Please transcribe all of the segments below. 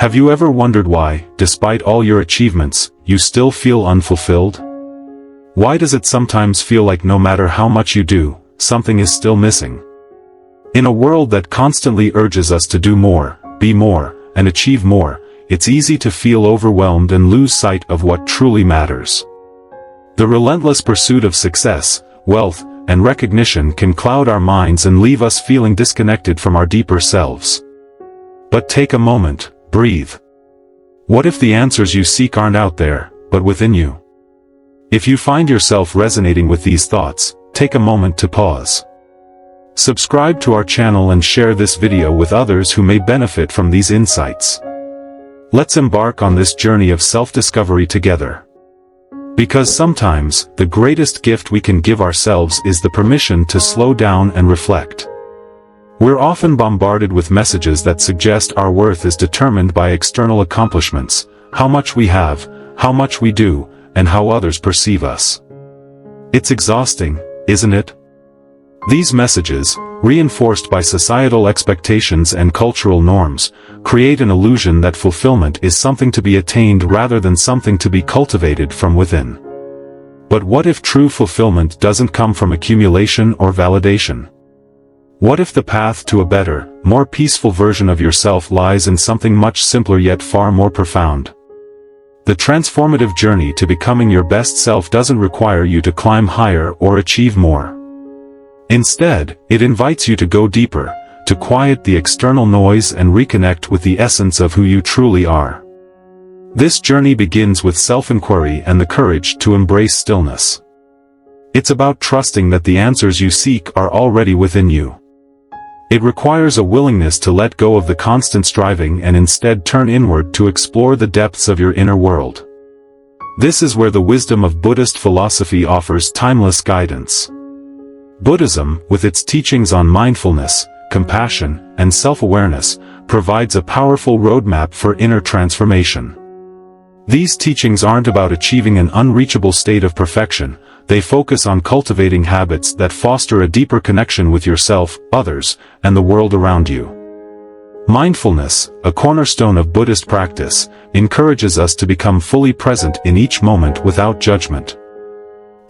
Have you ever wondered why, despite all your achievements, you still feel unfulfilled? Why does it sometimes feel like no matter how much you do, something is still missing? In a world that constantly urges us to do more, be more, and achieve more, it's easy to feel overwhelmed and lose sight of what truly matters. The relentless pursuit of success, wealth, and recognition can cloud our minds and leave us feeling disconnected from our deeper selves. But take a moment, breathe. What if the answers you seek aren't out there, but within you? If you find yourself resonating with these thoughts, take a moment to pause. Subscribe to our channel and share this video with others who may benefit from these insights. Let's embark on this journey of self-discovery together. Because sometimes, the greatest gift we can give ourselves is the permission to slow down and reflect. We're often bombarded with messages that suggest our worth is determined by external accomplishments, how much we have, how much we do, and how others perceive us. It's exhausting, isn't it? These messages, reinforced by societal expectations and cultural norms, create an illusion that fulfillment is something to be attained rather than something to be cultivated from within. But what if true fulfillment doesn't come from accumulation or validation? What if the path to a better, more peaceful version of yourself lies in something much simpler yet far more profound? The transformative journey to becoming your best self doesn't require you to climb higher or achieve more. Instead, it invites you to go deeper, to quiet the external noise and reconnect with the essence of who you truly are. This journey begins with self-inquiry and the courage to embrace stillness. It's about trusting that the answers you seek are already within you. It requires a willingness to let go of the constant striving and instead turn inward to explore the depths of your inner world. This is where the wisdom of Buddhist philosophy offers timeless guidance. Buddhism, with its teachings on mindfulness, compassion, and self-awareness, provides a powerful roadmap for inner transformation. These teachings aren't about achieving an unreachable state of perfection, they focus on cultivating habits that foster a deeper connection with yourself, others, and the world around you. Mindfulness, a cornerstone of Buddhist practice, encourages us to become fully present in each moment without judgment.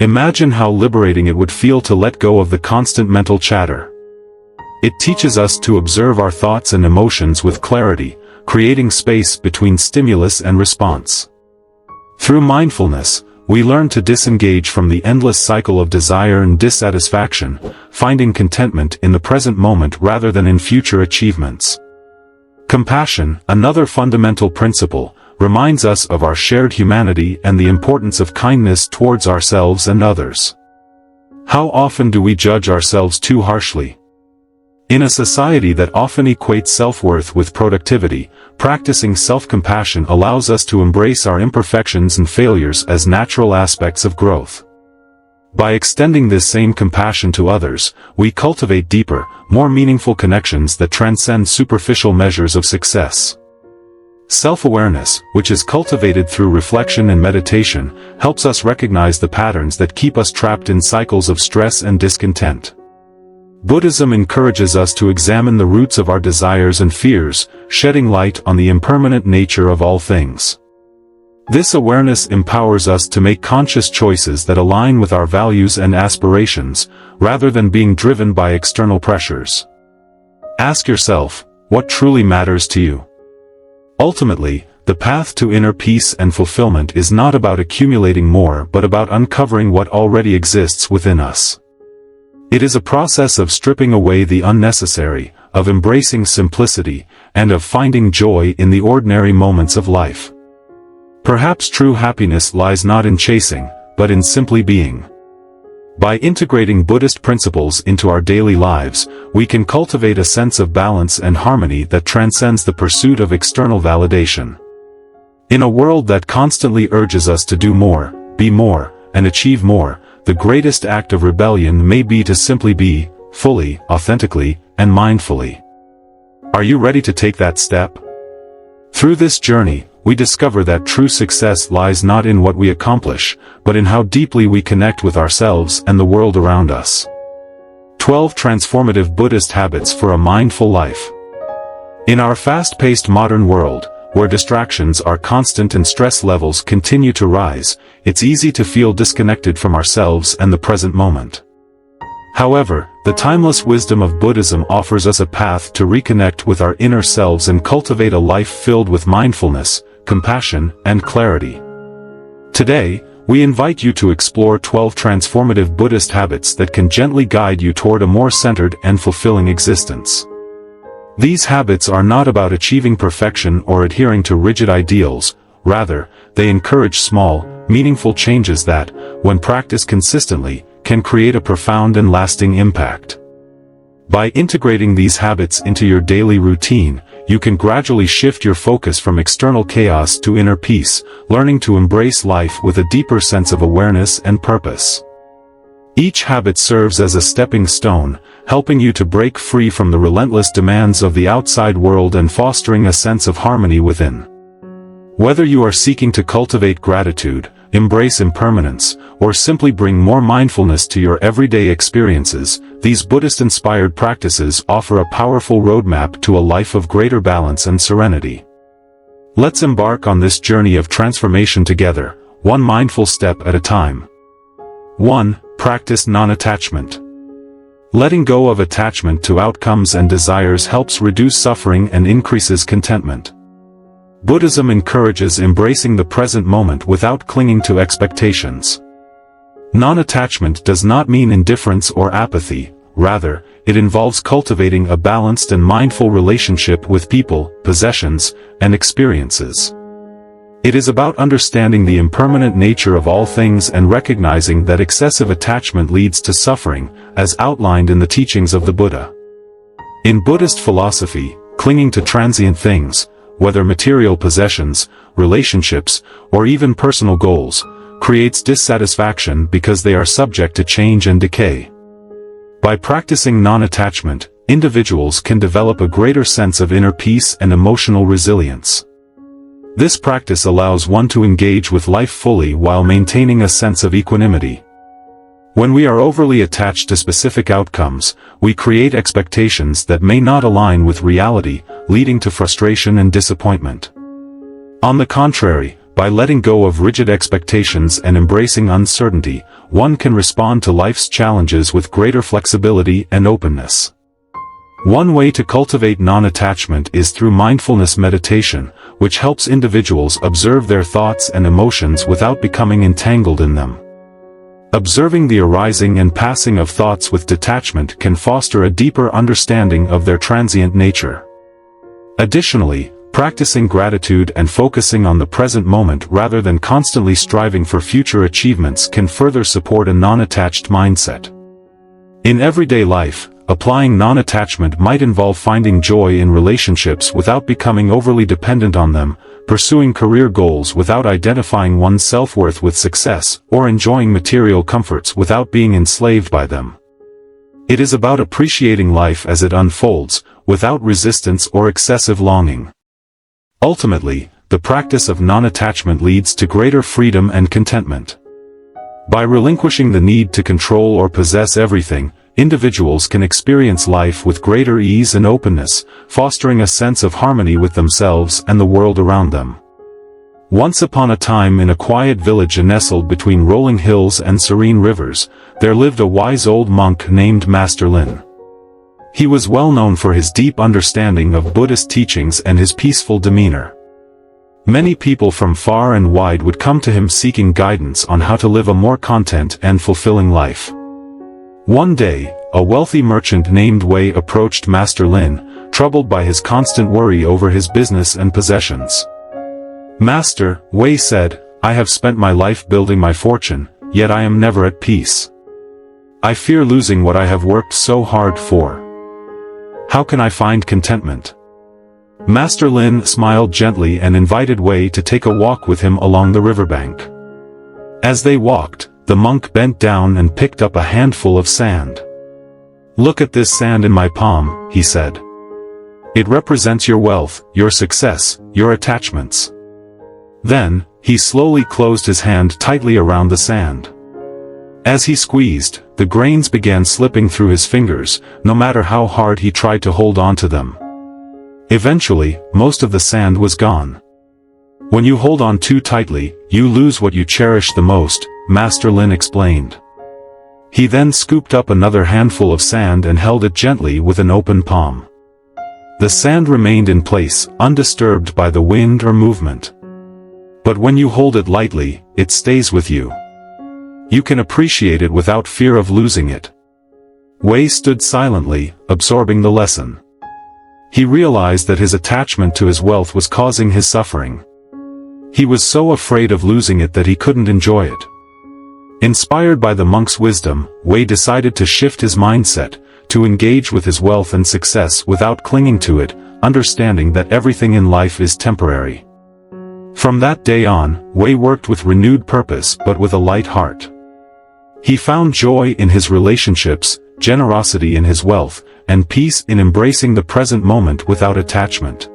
Imagine how liberating it would feel to let go of the constant mental chatter. It teaches us to observe our thoughts and emotions with clarity, creating space between stimulus and response. Through mindfulness, we learn to disengage from the endless cycle of desire and dissatisfaction, finding contentment in the present moment rather than in future achievements. Compassion, another fundamental principle, reminds us of our shared humanity and the importance of kindness towards ourselves and others. How often do we judge ourselves too harshly? In a society that often equates self-worth with productivity, practicing self-compassion allows us to embrace our imperfections and failures as natural aspects of growth. By extending this same compassion to others, we cultivate deeper, more meaningful connections that transcend superficial measures of success. Self-awareness, which is cultivated through reflection and meditation, helps us recognize the patterns that keep us trapped in cycles of stress and discontent. Buddhism encourages us to examine the roots of our desires and fears, shedding light on the impermanent nature of all things. This awareness empowers us to make conscious choices that align with our values and aspirations, rather than being driven by external pressures. Ask yourself, what truly matters to you? Ultimately, the path to inner peace and fulfillment is not about accumulating more but about uncovering what already exists within us. It is a process of stripping away the unnecessary, of embracing simplicity, and of finding joy in the ordinary moments of life. Perhaps true happiness lies not in chasing, but in simply being. By integrating Buddhist principles into our daily lives, we can cultivate a sense of balance and harmony that transcends the pursuit of external validation. In a world that constantly urges us to do more, be more, and achieve more, the greatest act of rebellion may be to simply be, fully, authentically, and mindfully. Are you ready to take that step? Through this journey, we discover that true success lies not in what we accomplish, but in how deeply we connect with ourselves and the world around us. 12 Transformative Buddhist Habits for a Mindful Life. In our fast-paced modern world, where distractions are constant and stress levels continue to rise, it's easy to feel disconnected from ourselves and the present moment. However, the timeless wisdom of Buddhism offers us a path to reconnect with our inner selves and cultivate a life filled with mindfulness, compassion, and clarity. Today, we invite you to explore 12 transformative Buddhist habits that can gently guide you toward a more centered and fulfilling existence. These habits are not about achieving perfection or adhering to rigid ideals, rather, they encourage small, meaningful changes that, when practiced consistently, can create a profound and lasting impact. By integrating these habits into your daily routine, you can gradually shift your focus from external chaos to inner peace, learning to embrace life with a deeper sense of awareness and purpose. Each habit serves as a stepping stone, helping you to break free from the relentless demands of the outside world and fostering a sense of harmony within. Whether you are seeking to cultivate gratitude, embrace impermanence, or simply bring more mindfulness to your everyday experiences, these Buddhist-inspired practices offer a powerful roadmap to a life of greater balance and serenity. Let's embark on this journey of transformation together, one mindful step at a time. 1. Practice non-attachment. Letting go of attachment to outcomes and desires helps reduce suffering and increases contentment. Buddhism encourages embracing the present moment without clinging to expectations. Non-attachment does not mean indifference or apathy, rather, it involves cultivating a balanced and mindful relationship with people, possessions, and experiences. It is about understanding the impermanent nature of all things and recognizing that excessive attachment leads to suffering, as outlined in the teachings of the Buddha. In Buddhist philosophy, clinging to transient things, whether material possessions, relationships, or even personal goals, creates dissatisfaction because they are subject to change and decay. By practicing non-attachment, individuals can develop a greater sense of inner peace and emotional resilience. This practice allows one to engage with life fully while maintaining a sense of equanimity. When we are overly attached to specific outcomes, we create expectations that may not align with reality, leading to frustration and disappointment. On the contrary, by letting go of rigid expectations and embracing uncertainty, one can respond to life's challenges with greater flexibility and openness. One way to cultivate non-attachment is through mindfulness meditation, which helps individuals observe their thoughts and emotions without becoming entangled in them. Observing the arising and passing of thoughts with detachment can foster a deeper understanding of their transient nature. Additionally, practicing gratitude and focusing on the present moment rather than constantly striving for future achievements can further support a non-attached mindset. In everyday life, applying non-attachment might involve finding joy in relationships without becoming overly dependent on them, pursuing career goals without identifying one's self-worth with success, or enjoying material comforts without being enslaved by them. It is about appreciating life as it unfolds, without resistance or excessive longing. Ultimately, the practice of non-attachment leads to greater freedom and contentment. By relinquishing the need to control or possess everything, individuals can experience life with greater ease and openness, fostering a sense of harmony with themselves and the world around them. Once upon a time in a quiet village nestled between rolling hills and serene rivers, there lived a wise old monk named Master Lin. He was well known for his deep understanding of Buddhist teachings and his peaceful demeanor. Many people from far and wide would come to him seeking guidance on how to live a more content and fulfilling life. One day, a wealthy merchant named Wei approached Master Lin, troubled by his constant worry over his business and possessions. "Master," Wei said, "I have spent my life building my fortune, yet I am never at peace. I fear losing what I have worked so hard for. How can I find contentment?" Master Lin smiled gently and invited Wei to take a walk with him along the riverbank. As they walked, the monk bent down and picked up a handful of sand. "Look at this sand in my palm," he said. "It represents your wealth, your success, your attachments." Then, he slowly closed his hand tightly around the sand. As he squeezed, the grains began slipping through his fingers, no matter how hard he tried to hold on to them. Eventually, most of the sand was gone. When you hold on too tightly, you lose what you cherish the most, Master Lin explained. He then scooped up another handful of sand and held it gently with an open palm. The sand remained in place, undisturbed by the wind or movement. But when you hold it lightly, it stays with you. You can appreciate it without fear of losing it. Wei stood silently, absorbing the lesson. He realized that his attachment to his wealth was causing his suffering. He was so afraid of losing it that he couldn't enjoy it. Inspired by the monk's wisdom, Wei decided to shift his mindset, to engage with his wealth and success without clinging to it, understanding that everything in life is temporary. From that day on, Wei worked with renewed purpose but with a light heart. He found joy in his relationships, generosity in his wealth, and peace in embracing the present moment without attachment.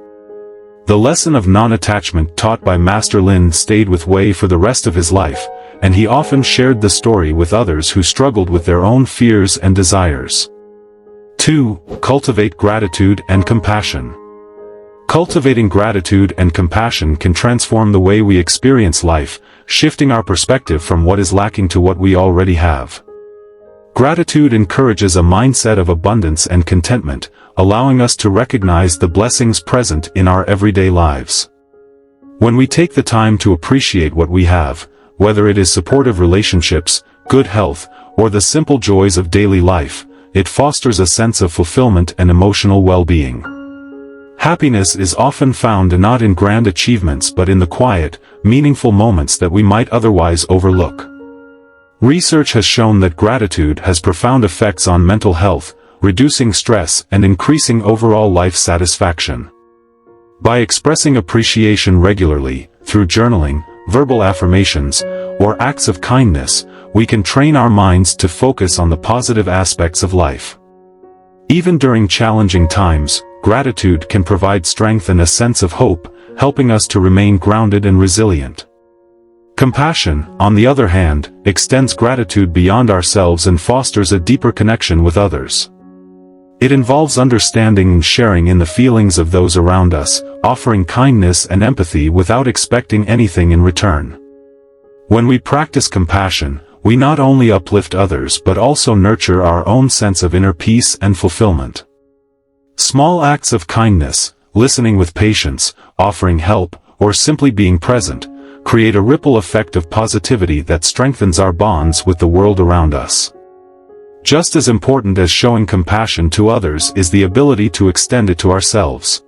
The lesson of non-attachment taught by Master Lin stayed with Wei for the rest of his life, and he often shared the story with others who struggled with their own fears and desires. 2. Cultivate gratitude and compassion. Cultivating gratitude and compassion can transform the way we experience life, shifting our perspective from what is lacking to what we already have. Gratitude encourages a mindset of abundance and contentment, allowing us to recognize the blessings present in our everyday lives. When we take the time to appreciate what we have, whether it is supportive relationships, good health, or the simple joys of daily life, it fosters a sense of fulfillment and emotional well-being. Happiness is often found not in grand achievements but in the quiet, meaningful moments that we might otherwise overlook. Research has shown that gratitude has profound effects on mental health, reducing stress and increasing overall life satisfaction. By expressing appreciation regularly, through journaling, verbal affirmations, or acts of kindness, we can train our minds to focus on the positive aspects of life. Even during challenging times, gratitude can provide strength and a sense of hope, helping us to remain grounded and resilient. Compassion, on the other hand, extends gratitude beyond ourselves and fosters a deeper connection with others. It involves understanding and sharing in the feelings of those around us, offering kindness and empathy without expecting anything in return. When we practice compassion, we not only uplift others but also nurture our own sense of inner peace and fulfillment. Small acts of kindness, listening with patience, offering help, or simply being present, create a ripple effect of positivity that strengthens our bonds with the world around us. Just as important as showing compassion to others is the ability to extend it to ourselves.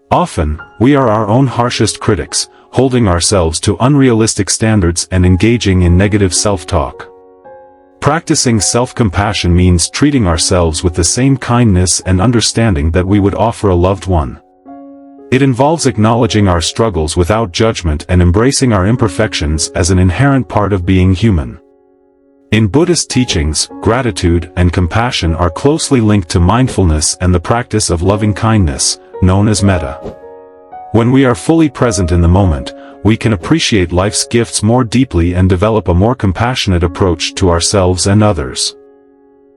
Often, we are our own harshest critics, holding ourselves to unrealistic standards and engaging in negative self-talk. Practicing self-compassion means treating ourselves with the same kindness and understanding that we would offer a loved one. It involves acknowledging our struggles without judgment and embracing our imperfections as an inherent part of being human. In Buddhist teachings, gratitude and compassion are closely linked to mindfulness and the practice of loving kindness, known as metta. When we are fully present in the moment, we can appreciate life's gifts more deeply and develop a more compassionate approach to ourselves and others.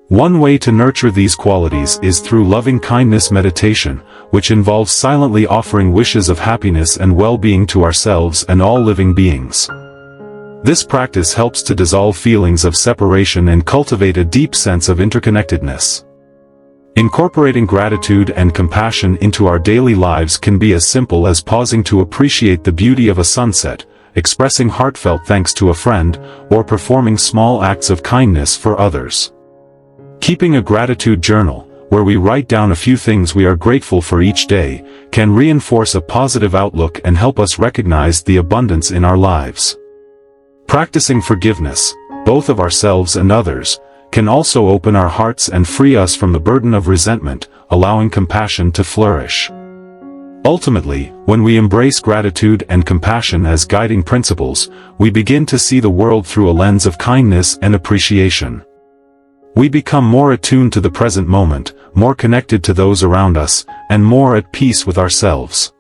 One way to nurture these qualities is through loving kindness meditation, which involves silently offering wishes of happiness and well-being to ourselves and all living beings. This practice helps to dissolve feelings of separation and cultivate a deep sense of interconnectedness. Incorporating gratitude and compassion into our daily lives can be as simple as pausing to appreciate the beauty of a sunset, expressing heartfelt thanks to a friend, or performing small acts of kindness for others. Keeping a gratitude journal, where we write down a few things we are grateful for each day, can reinforce a positive outlook and help us recognize the abundance in our lives. Practicing forgiveness, both of ourselves and others, can also open our hearts and free us from the burden of resentment, allowing compassion to flourish. Ultimately, when we embrace gratitude and compassion as guiding principles, we begin to see the world through a lens of kindness and appreciation. We become more attuned to the present moment, more connected to those around us, and more at peace with ourselves.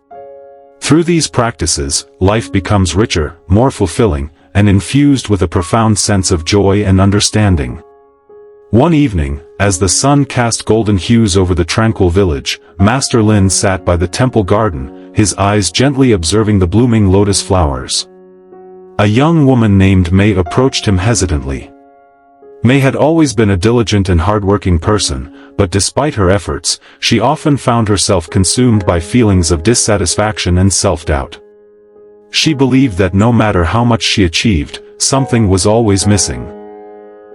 Through these practices, life becomes richer, more fulfilling, and infused with a profound sense of joy and understanding. One evening, as the sun cast golden hues over the tranquil village, Master Lin sat by the temple garden, his eyes gently observing the blooming lotus flowers. A young woman named May approached him hesitantly. May had always been a diligent and hard-working person, but despite her efforts, she often found herself consumed by feelings of dissatisfaction and self-doubt. She believed that no matter how much she achieved, something was always missing.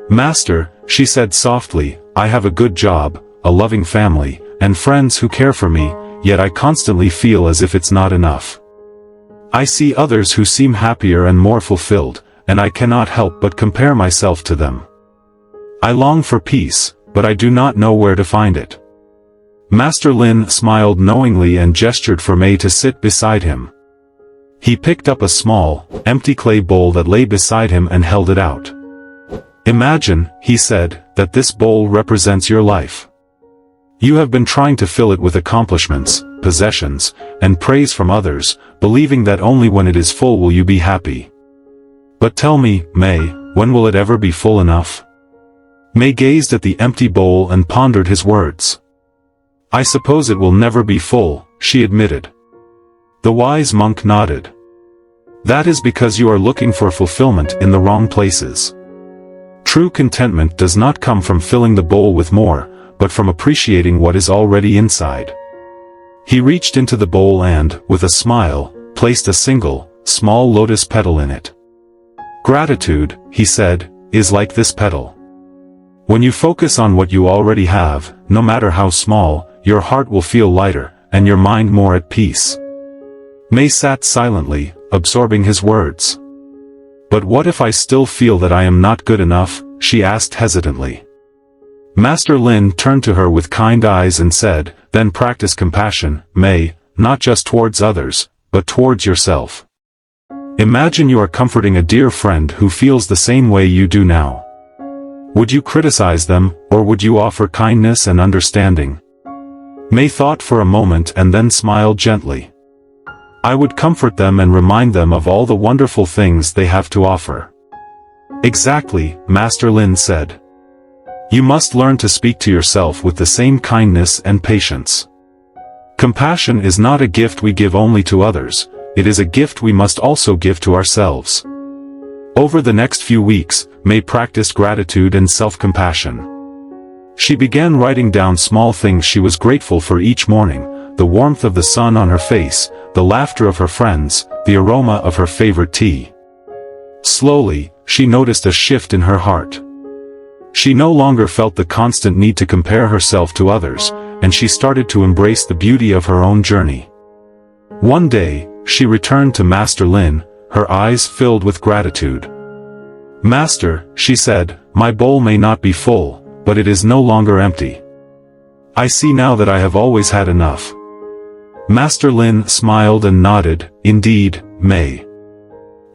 "Master," she said softly, "I have a good job, a loving family, and friends who care for me, yet I constantly feel as if it's not enough. I see others who seem happier and more fulfilled, and I cannot help but compare myself to them. I long for peace, but I do not know where to find it." Master Lin smiled knowingly and gestured for May to sit beside him. He picked up a small, empty clay bowl that lay beside him and held it out. "Imagine," he said, "that this bowl represents your life. You have been trying to fill it with accomplishments, possessions, and praise from others, believing that only when it is full will you be happy. But tell me, May, when will it ever be full enough?" May gazed at the empty bowl and pondered his words. "I suppose it will never be full," she admitted. The wise monk nodded. "That is because you are looking for fulfillment in the wrong places. True contentment does not come from filling the bowl with more, but from appreciating what is already inside." He reached into the bowl and, with a smile, placed a single, small lotus petal in it. "Gratitude," he said, "is like this petal. When you focus on what you already have, no matter how small, your heart will feel lighter, and your mind more at peace." May sat silently, absorbing his words. "But what if I still feel that I am not good enough?" she asked hesitantly. Master Lin turned to her with kind eyes and said, "Then practice compassion, May, not just towards others, but towards yourself. Imagine you are comforting a dear friend who feels the same way you do now. Would you criticize them, or would you offer kindness and understanding?" May thought for a moment and then smiled gently. "I would comfort them and remind them of all the wonderful things they have to offer." "Exactly," Master Lin said. "You must learn to speak to yourself with the same kindness and patience. Compassion is not a gift we give only to others, it is a gift we must also give to ourselves." Over the next few weeks, May practiced gratitude and self-compassion. She began writing down small things she was grateful for each morning: the warmth of the sun on her face, the laughter of her friends, the aroma of her favorite tea. Slowly, she noticed a shift in her heart. She no longer felt the constant need to compare herself to others, and she started to embrace the beauty of her own journey. One day, she returned to Master Lin, her eyes filled with gratitude. "Master," she said, "my bowl may not be full, but it is no longer empty. I see now that I have always had enough." Master Lin smiled and nodded, "Indeed, May.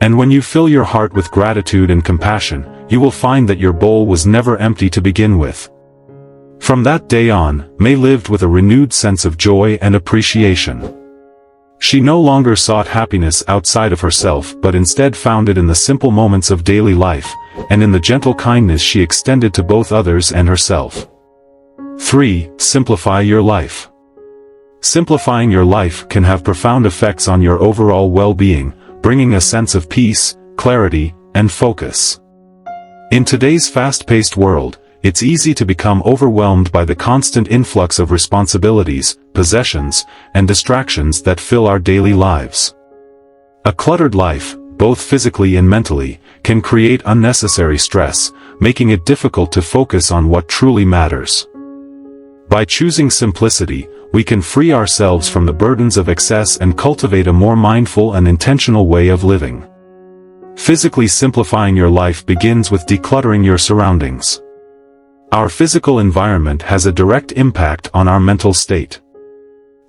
And when you fill your heart with gratitude and compassion, you will find that your bowl was never empty to begin with." From that day on, May lived with a renewed sense of joy and appreciation. She no longer sought happiness outside of herself but instead found it in the simple moments of daily life, and in the gentle kindness she extended to both others and herself. 3. Simplify your life. Simplifying your life can have profound effects on your overall well-being, bringing a sense of peace, clarity, and focus. In today's fast-paced world, it's easy to become overwhelmed by the constant influx of responsibilities, possessions, and distractions that fill our daily lives. A cluttered life, both physically and mentally, can create unnecessary stress, making it difficult to focus on what truly matters. By choosing simplicity, we can free ourselves from the burdens of excess and cultivate a more mindful and intentional way of living. Physically simplifying your life begins with decluttering your surroundings. Our physical environment has a direct impact on our mental state.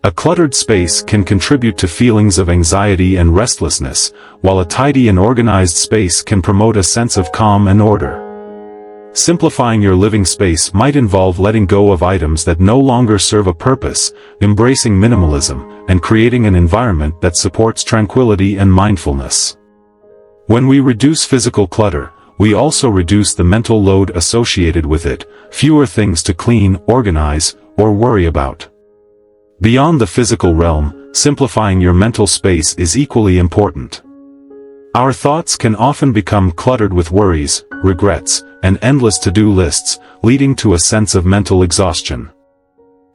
A cluttered space can contribute to feelings of anxiety and restlessness, while a tidy and organized space can promote a sense of calm and order. Simplifying your living space might involve letting go of items that no longer serve a purpose, embracing minimalism, and creating an environment that supports tranquility and mindfulness. When we reduce physical clutter, we also reduce the mental load associated with it, fewer things to clean, organize, or worry about. Beyond the physical realm, simplifying your mental space is equally important. Our thoughts can often become cluttered with worries, regrets, and endless to-do lists, leading to a sense of mental exhaustion.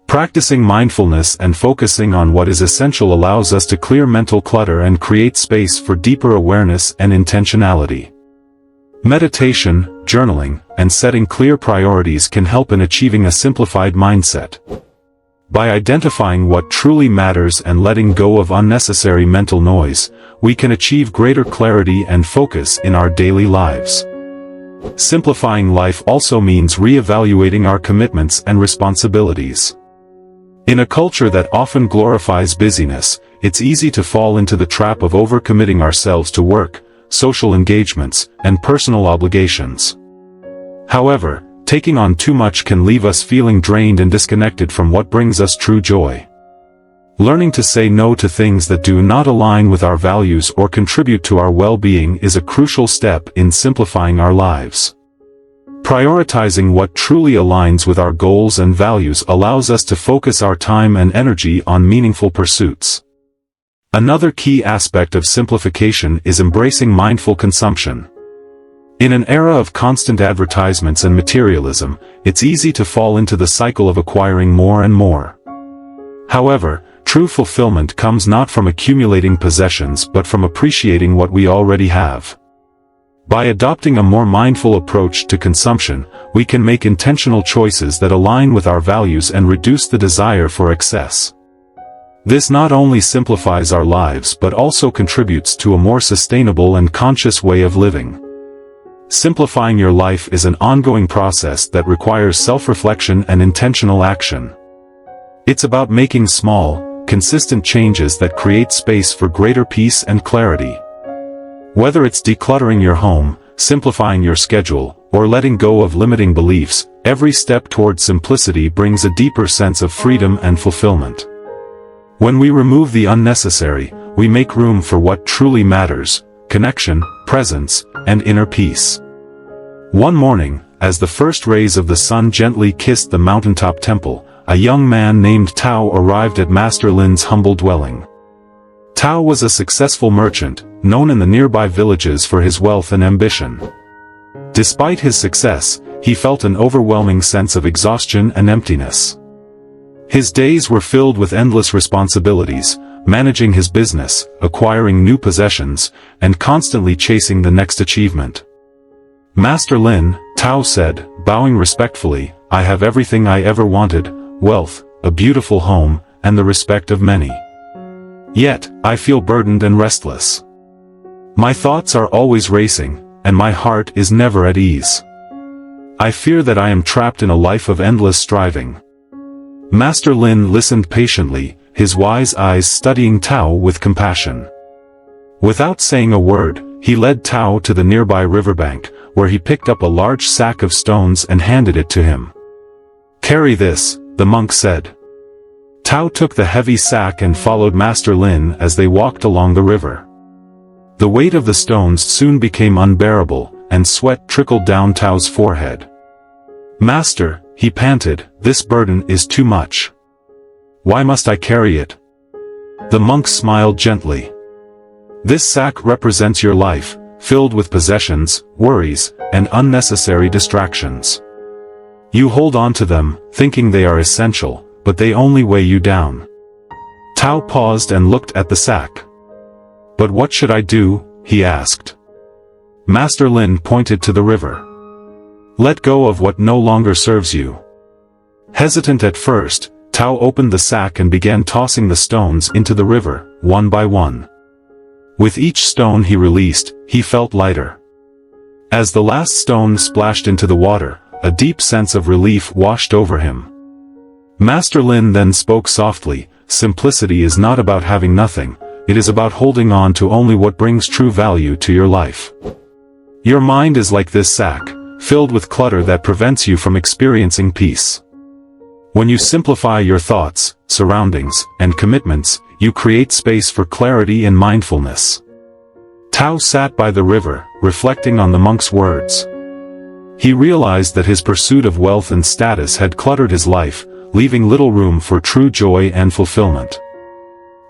Practicing mindfulness and focusing on what is essential allows us to clear mental clutter and create space for deeper awareness and intentionality. Meditation, journaling, and setting clear priorities can help in achieving a simplified mindset. By identifying what truly matters and letting go of unnecessary mental noise, we can achieve greater clarity and focus in our daily lives. Simplifying life also means re-evaluating our commitments and responsibilities. In a culture that often glorifies busyness, it's easy to fall into the trap of overcommitting ourselves to work, social engagements, and personal obligations. However, taking on too much can leave us feeling drained and disconnected from what brings us true joy. Learning to say no to things that do not align with our values or contribute to our well-being is a crucial step in simplifying our lives. Prioritizing what truly aligns with our goals and values allows us to focus our time and energy on meaningful pursuits. Another key aspect of simplification is embracing mindful consumption. In an era of constant advertisements and materialism, it's easy to fall into the cycle of acquiring more and more. However, true fulfillment comes not from accumulating possessions but from appreciating what we already have. By adopting a more mindful approach to consumption, we can make intentional choices that align with our values and reduce the desire for excess. This not only simplifies our lives but also contributes to a more sustainable and conscious way of living. Simplifying your life is an ongoing process that requires self-reflection and intentional action. It's about making small, consistent changes that create space for greater peace and clarity. Whether it's decluttering your home, simplifying your schedule, or letting go of limiting beliefs, every step toward simplicity brings a deeper sense of freedom and fulfillment. When we remove the unnecessary, we make room for what truly matters: connection, presence, and inner peace. One morning, as the first rays of the sun gently kissed the mountaintop temple, a young man named Tao arrived at Master Lin's humble dwelling. Tao was a successful merchant, known in the nearby villages for his wealth and ambition. Despite his success, he felt an overwhelming sense of exhaustion and emptiness. His days were filled with endless responsibilities, managing his business, acquiring new possessions, and constantly chasing the next achievement. "Master Lin," Tao said, bowing respectfully, "I have everything I ever wanted: wealth, a beautiful home, and the respect of many. Yet, I feel burdened and restless. My thoughts are always racing, and my heart is never at ease. I fear that I am trapped in a life of endless striving." Master Lin listened patiently, his wise eyes studying Tao with compassion. Without saying a word, he led Tao to the nearby riverbank, where he picked up a large sack of stones and handed it to him. "Carry this," the monk said. Tao took the heavy sack and followed Master Lin as they walked along the river. The weight of the stones soon became unbearable, and sweat trickled down Tao's forehead. "Master," he panted, "this burden is too much. Why must I carry it?" The monk smiled gently. "This sack represents your life, filled with possessions, worries, and unnecessary distractions. You hold on to them, thinking they are essential, but they only weigh you down." Tao paused and looked at the sack. "But what should I do?" he asked. Master Lin pointed to the river. "Let go of what no longer serves you." Hesitant at first, Tao opened the sack and began tossing the stones into the river, one by one. With each stone he released, he felt lighter. As the last stone splashed into the water, a deep sense of relief washed over him. Master Lin then spoke softly, "Simplicity is not about having nothing, it is about holding on to only what brings true value to your life. Your mind is like this sack, filled with clutter that prevents you from experiencing peace. When you simplify your thoughts, surroundings, and commitments, you create space for clarity and mindfulness." Tao sat by the river, reflecting on the monk's words. He realized that his pursuit of wealth and status had cluttered his life, leaving little room for true joy and fulfillment.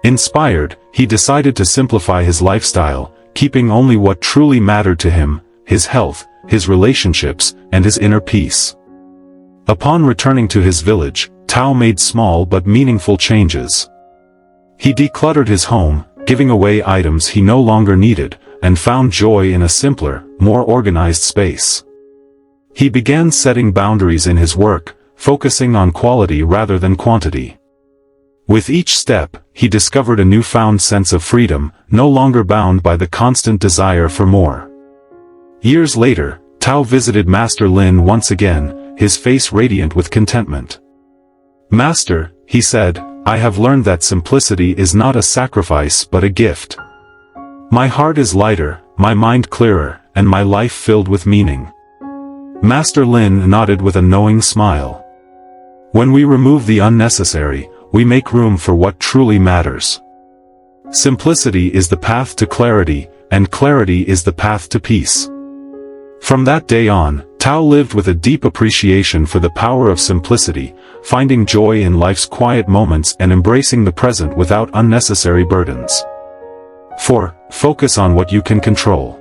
Inspired, he decided to simplify his lifestyle, keeping only what truly mattered to him: his health, his relationships, and his inner peace. Upon returning to his village, Tao made small but meaningful changes. He decluttered his home, giving away items he no longer needed, and found joy in a simpler, more organized space. He began setting boundaries in his work, focusing on quality rather than quantity. With each step, he discovered a newfound sense of freedom, no longer bound by the constant desire for more. Years later, Tao visited Master Lin once again, his face radiant with contentment. "Master," he said, "I have learned that simplicity is not a sacrifice but a gift. My heart is lighter, my mind clearer, and my life filled with meaning." Master Lin nodded with a knowing smile. When we remove the unnecessary, we make room for what truly matters. Simplicity is the path to clarity, and clarity is the path to peace. From that day on, Tao lived with a deep appreciation for the power of simplicity, finding joy in life's quiet moments and embracing the present without unnecessary burdens. 4. Focus on what you can control.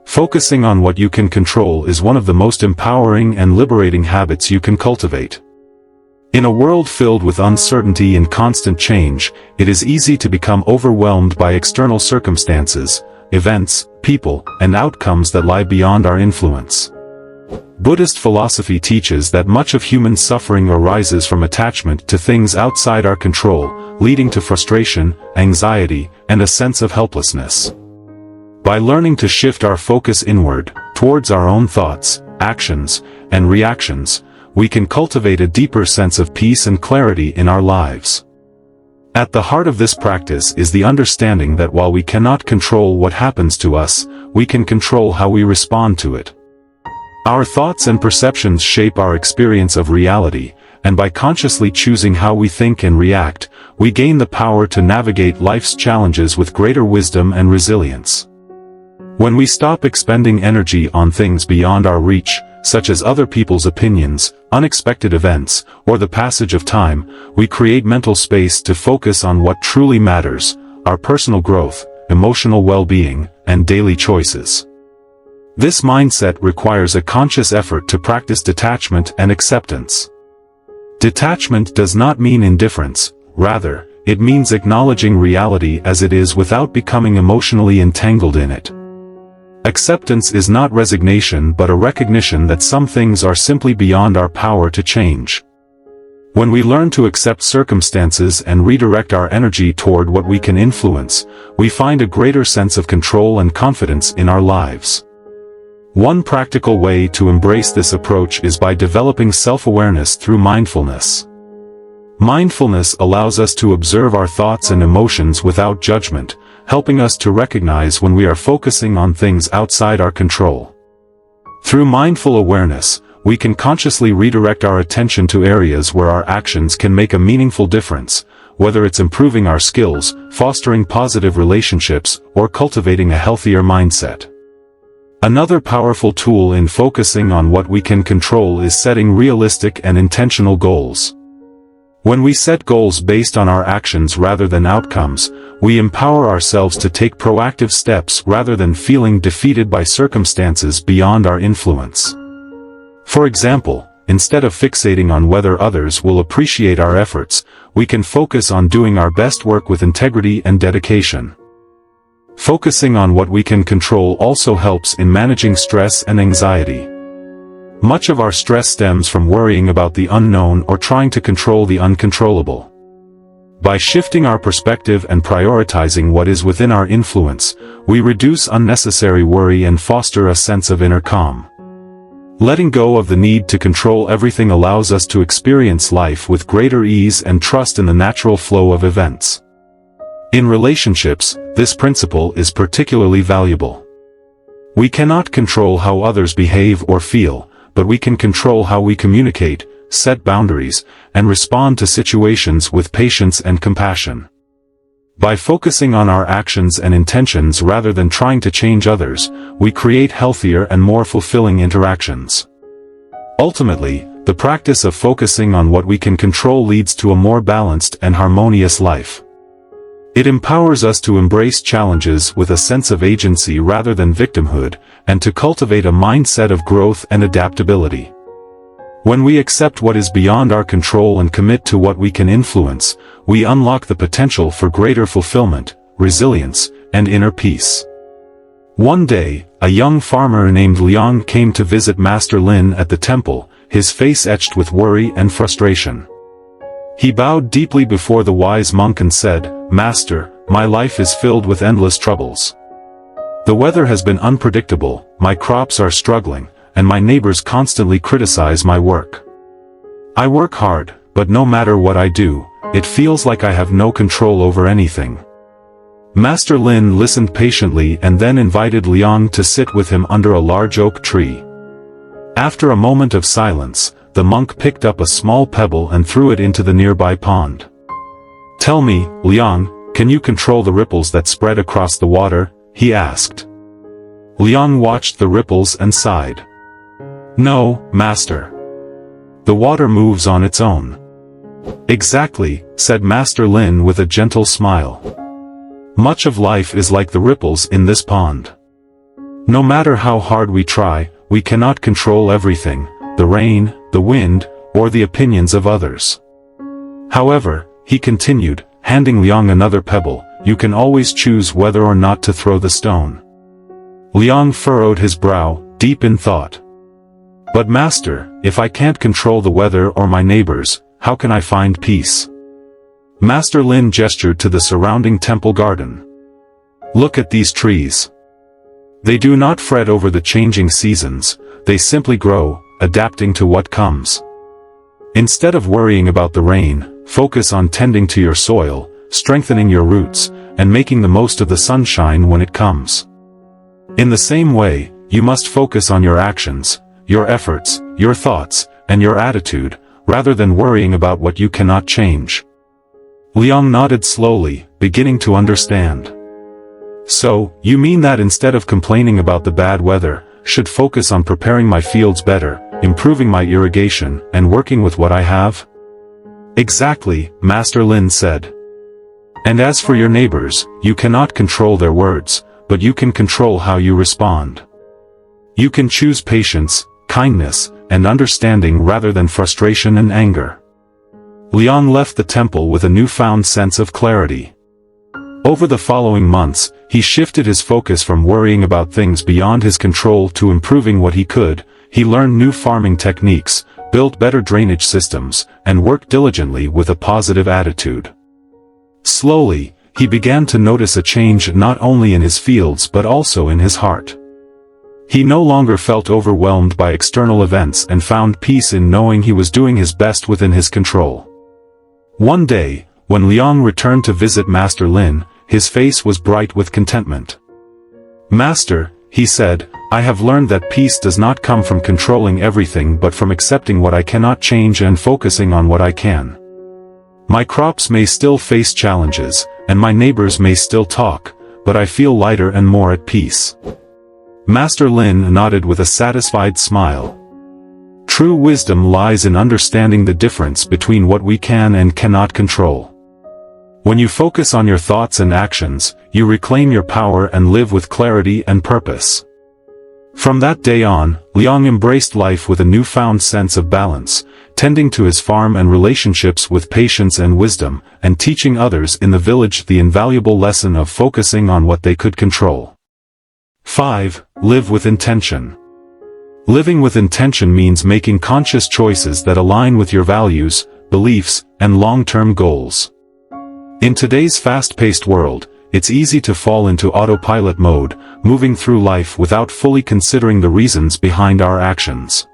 Focusing on what you can control is one of the most empowering and liberating habits you can cultivate. In a world filled with uncertainty and constant change, it is easy to become overwhelmed by external circumstances, events, people, and outcomes that lie beyond our influence. Buddhist philosophy teaches that much of human suffering arises from attachment to things outside our control, leading to frustration, anxiety, and a sense of helplessness. By learning to shift our focus inward, towards our own thoughts, actions, and reactions, we can cultivate a deeper sense of peace and clarity in our lives. At the heart of this practice is the understanding that while we cannot control what happens to us, we can control how we respond to it. Our thoughts and perceptions shape our experience of reality, and by consciously choosing how we think and react, we gain the power to navigate life's challenges with greater wisdom and resilience. When we stop expending energy on things beyond our reach, such as other people's opinions, unexpected events, or the passage of time, we create mental space to focus on what truly matters: our personal growth, emotional well-being, and daily choices. This mindset requires a conscious effort to practice detachment and acceptance. Detachment does not mean indifference, rather, it means acknowledging reality as it is without becoming emotionally entangled in it. Acceptance is not resignation but a recognition that some things are simply beyond our power to change. When we learn to accept circumstances and redirect our energy toward what we can influence, we find a greater sense of control and confidence in our lives. One practical way to embrace this approach is by developing self-awareness through mindfulness. Mindfulness allows us to observe our thoughts and emotions without judgment, helping us to recognize when we are focusing on things outside our control. Through mindful awareness, we can consciously redirect our attention to areas where our actions can make a meaningful difference, whether it's improving our skills, fostering positive relationships, or cultivating a healthier mindset. Another powerful tool in focusing on what we can control is setting realistic and intentional goals. When we set goals based on our actions rather than outcomes, we empower ourselves to take proactive steps rather than feeling defeated by circumstances beyond our influence. For example, instead of fixating on whether others will appreciate our efforts, we can focus on doing our best work with integrity and dedication. Focusing on what we can control also helps in managing stress and anxiety. Much of our stress stems from worrying about the unknown or trying to control the uncontrollable. By shifting our perspective and prioritizing what is within our influence, we reduce unnecessary worry and foster a sense of inner calm. Letting go of the need to control everything allows us to experience life with greater ease and trust in the natural flow of events. In relationships, this principle is particularly valuable. We cannot control how others behave or feel, but we can control how we communicate, set boundaries, and respond to situations with patience and compassion. By focusing on our actions and intentions rather than trying to change others, we create healthier and more fulfilling interactions. Ultimately, the practice of focusing on what we can control leads to a more balanced and harmonious life. It empowers us to embrace challenges with a sense of agency rather than victimhood, and to cultivate a mindset of growth and adaptability. When we accept what is beyond our control and commit to what we can influence, we unlock the potential for greater fulfillment, resilience, and inner peace. One day, a young farmer named Liang came to visit Master Lin at the temple, his face etched with worry and frustration. He bowed deeply before the wise monk and said, "Master, my life is filled with endless troubles. The weather has been unpredictable, my crops are struggling, and my neighbors constantly criticize my work. I work hard, but no matter what I do, it feels like I have no control over anything." Master Lin listened patiently and then invited Liang to sit with him under a large oak tree. After a moment of silence, the monk picked up a small pebble and threw it into the nearby pond. "Tell me, Liang, can you control the ripples that spread across the water?" he asked. Liang watched the ripples and sighed. "No, Master. The water moves on its own." "Exactly," said Master Lin with a gentle smile. "Much of life is like the ripples in this pond. No matter how hard we try, we cannot control everything, the rain, the wind, or the opinions of others. However," he continued, handing Liang another pebble, "you can always choose whether or not to throw the stone." Liang furrowed his brow, deep in thought. "But Master, if I can't control the weather or my neighbors, how can I find peace?" Master Lin gestured to the surrounding temple garden. "Look at these trees. They do not fret over the changing seasons, they simply grow, adapting to what comes. Instead of worrying about the rain, focus on tending to your soil, strengthening your roots, and making the most of the sunshine when it comes. In the same way, you must focus on your actions, your efforts, your thoughts, and your attitude, rather than worrying about what you cannot change." Liang nodded slowly, beginning to understand. "So, you mean that instead of complaining about the bad weather, should focus on preparing my fields better, improving my irrigation, and working with what I have?" "Exactly," Master Lin said. "And as for your neighbors, you cannot control their words, but you can control how you respond. You can choose patience, kindness, and understanding rather than frustration and anger." Liang left the temple with a newfound sense of clarity. Over the following months, he shifted his focus from worrying about things beyond his control to improving what he could. He learned new farming techniques, built better drainage systems, and worked diligently with a positive attitude. Slowly, he began to notice a change not only in his fields but also in his heart. He no longer felt overwhelmed by external events and found peace in knowing he was doing his best within his control. One day, when Liang returned to visit Master Lin, his face was bright with contentment. "Master," he said, "I have learned that peace does not come from controlling everything but from accepting what I cannot change and focusing on what I can. My crops may still face challenges, and my neighbors may still talk, but I feel lighter and more at peace." Master Lin nodded with a satisfied smile. True wisdom lies in understanding the difference between what we can and cannot control. When you focus on your thoughts and actions, you reclaim your power and live with clarity and purpose. From that day on, Liang embraced life with a newfound sense of balance, tending to his farm and relationships with patience and wisdom, and teaching others in the village the invaluable lesson of focusing on what they could control. 5. Live with intention. Living with intention means making conscious choices that align with your values, beliefs, and long-term goals. In today's fast-paced world, it's easy to fall into autopilot mode, moving through life without fully considering the reasons behind our actions.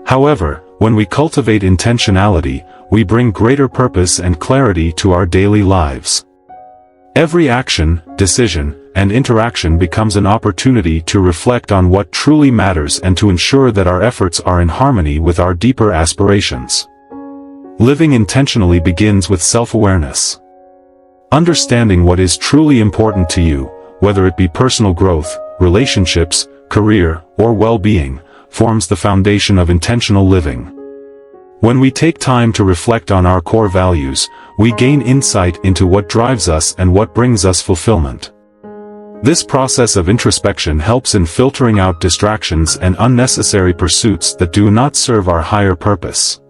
However, when we cultivate intentionality, we bring greater purpose and clarity to our daily lives. Every action, decision, and interaction becomes an opportunity to reflect on what truly matters and to ensure that our efforts are in harmony with our deeper aspirations. Living intentionally begins with self-awareness. Understanding what is truly important to you, whether it be personal growth, relationships, career, or well-being, forms the foundation of intentional living. When we take time to reflect on our core values, we gain insight into what drives us and what brings us fulfillment. This process of introspection helps in filtering out distractions and unnecessary pursuits that do not serve our higher purpose.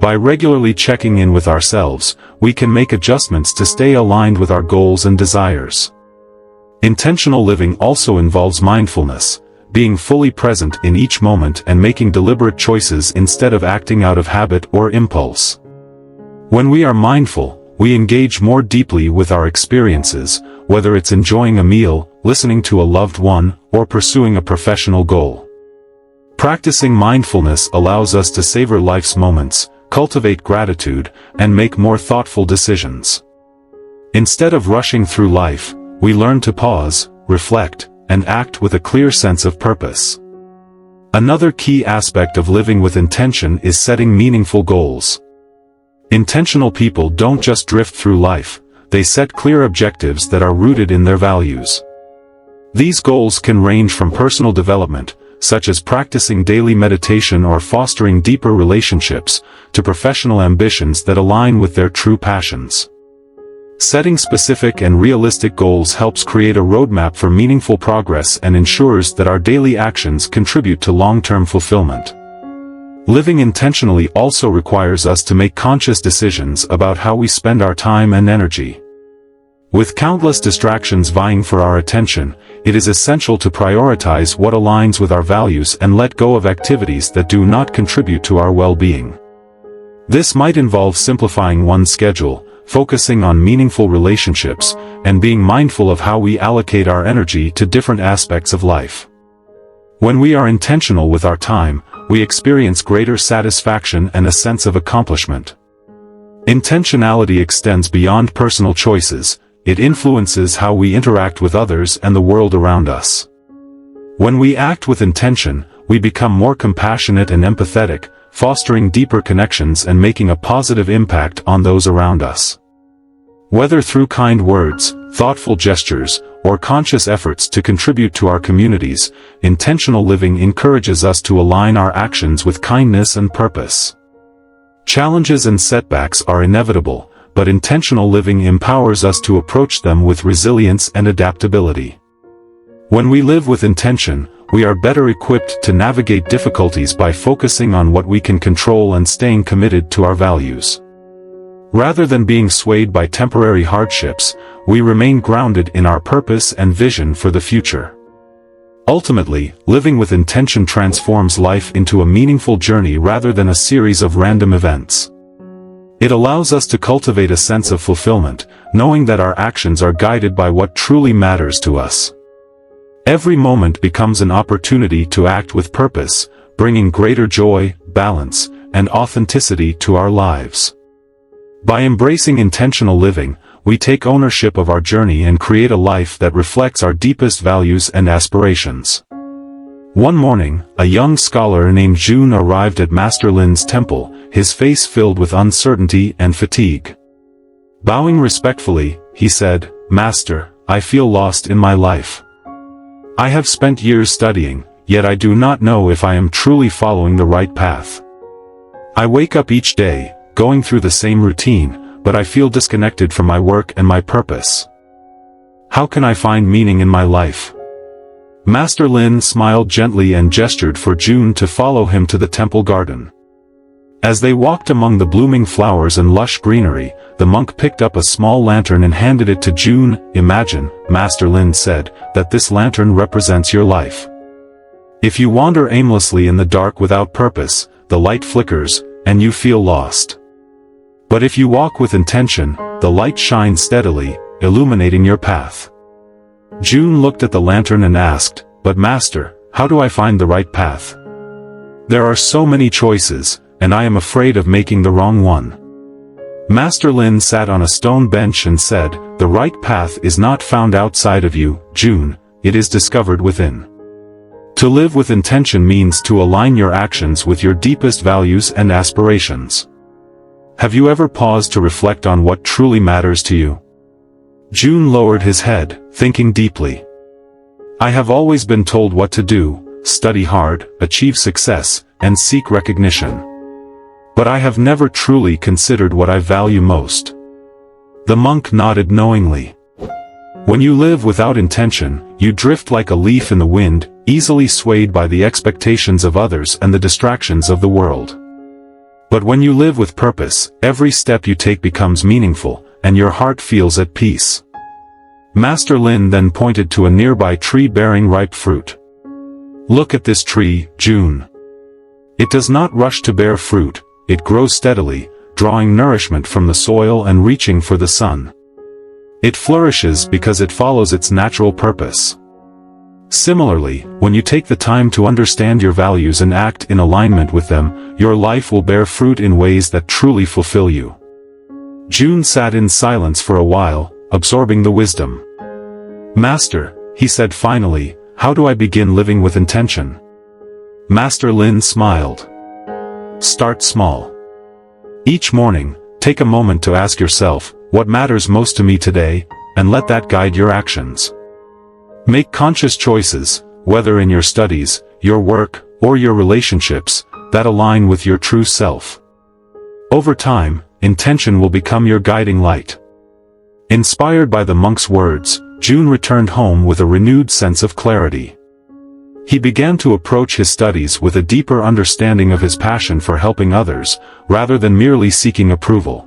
By regularly checking in with ourselves, we can make adjustments to stay aligned with our goals and desires. Intentional living also involves mindfulness, being fully present in each moment and making deliberate choices instead of acting out of habit or impulse. When we are mindful, we engage more deeply with our experiences, whether it's enjoying a meal, listening to a loved one, or pursuing a professional goal. Practicing mindfulness allows us to savor life's moments, cultivate gratitude, and make more thoughtful decisions. Instead of rushing through life, we learn to pause, reflect, and act with a clear sense of purpose. Another key aspect of living with intention is setting meaningful goals. Intentional people don't just drift through life, they set clear objectives that are rooted in their values. These goals can range from personal development, such as practicing daily meditation or fostering deeper relationships, to professional ambitions that align with their true passions. Setting specific and realistic goals helps create a roadmap for meaningful progress and ensures that our daily actions contribute to long-term fulfillment. Living intentionally also requires us to make conscious decisions about how we spend our time and energy. With countless distractions vying for our attention, it is essential to prioritize what aligns with our values and let go of activities that do not contribute to our well-being. This might involve simplifying one's schedule, focusing on meaningful relationships, and being mindful of how we allocate our energy to different aspects of life. When we are intentional with our time, we experience greater satisfaction and a sense of accomplishment. Intentionality extends beyond personal choices, it influences how we interact with others and the world around us. When we act with intention, we become more compassionate and empathetic, fostering deeper connections and making a positive impact on those around us. Whether through kind words, thoughtful gestures, or conscious efforts to contribute to our communities, intentional living encourages us to align our actions with kindness and purpose. Challenges and setbacks are inevitable, but intentional living empowers us to approach them with resilience and adaptability. When we live with intention, we are better equipped to navigate difficulties by focusing on what we can control and staying committed to our values. Rather than being swayed by temporary hardships, we remain grounded in our purpose and vision for the future. Ultimately, living with intention transforms life into a meaningful journey rather than a series of random events. It allows us to cultivate a sense of fulfillment, knowing that our actions are guided by what truly matters to us. Every moment becomes an opportunity to act with purpose, bringing greater joy, balance, and authenticity to our lives. By embracing intentional living, we take ownership of our journey and create a life that reflects our deepest values and aspirations. One morning, a young scholar named Jun arrived at Master Lin's temple, his face filled with uncertainty and fatigue. Bowing respectfully, he said, "Master, I feel lost in my life. I have spent years studying, yet I do not know if I am truly following the right path. I wake up each day, going through the same routine, but I feel disconnected from my work and my purpose. How can I find meaning in my life?" Master Lin smiled gently and gestured for Jun to follow him to the temple garden. As they walked among the blooming flowers and lush greenery, the monk picked up a small lantern and handed it to Jun. "Imagine," Master Lin said, "that this lantern represents your life. If you wander aimlessly in the dark without purpose, the light flickers, and you feel lost. But if you walk with intention, the light shines steadily, illuminating your path." Jun looked at the lantern and asked, "But Master, how do I find the right path? There are so many choices, and I am afraid of making the wrong one." Master Lin sat on a stone bench and said, "The right path is not found outside of you, Jun, it is discovered within. To live with intention means to align your actions with your deepest values and aspirations. Have you ever paused to reflect on what truly matters to you?" Jun lowered his head, thinking deeply. "I have always been told what to do: study hard, achieve success, and seek recognition. But I have never truly considered what I value most." The monk nodded knowingly. "When you live without intention, you drift like a leaf in the wind, easily swayed by the expectations of others and the distractions of the world. But when you live with purpose, every step you take becomes meaningful, and your heart feels at peace." Master Lin then pointed to a nearby tree bearing ripe fruit. "Look at this tree, June. It does not rush to bear fruit, it grows steadily, drawing nourishment from the soil and reaching for the sun. It flourishes because it follows its natural purpose. Similarly, when you take the time to understand your values and act in alignment with them, your life will bear fruit in ways that truly fulfill you." June sat in silence for a while, absorbing the wisdom. "Master," he said finally, "how do I begin living with intention?" Master Lin smiled. "Start small. Each morning, take a moment to ask yourself, what matters most to me today, and let that guide your actions. Make conscious choices, whether in your studies, your work, or your relationships, that align with your true self. Over time, intention will become your guiding light." Inspired by the monk's words, June returned home with a renewed sense of clarity. He began to approach his studies with a deeper understanding of his passion for helping others, rather than merely seeking approval.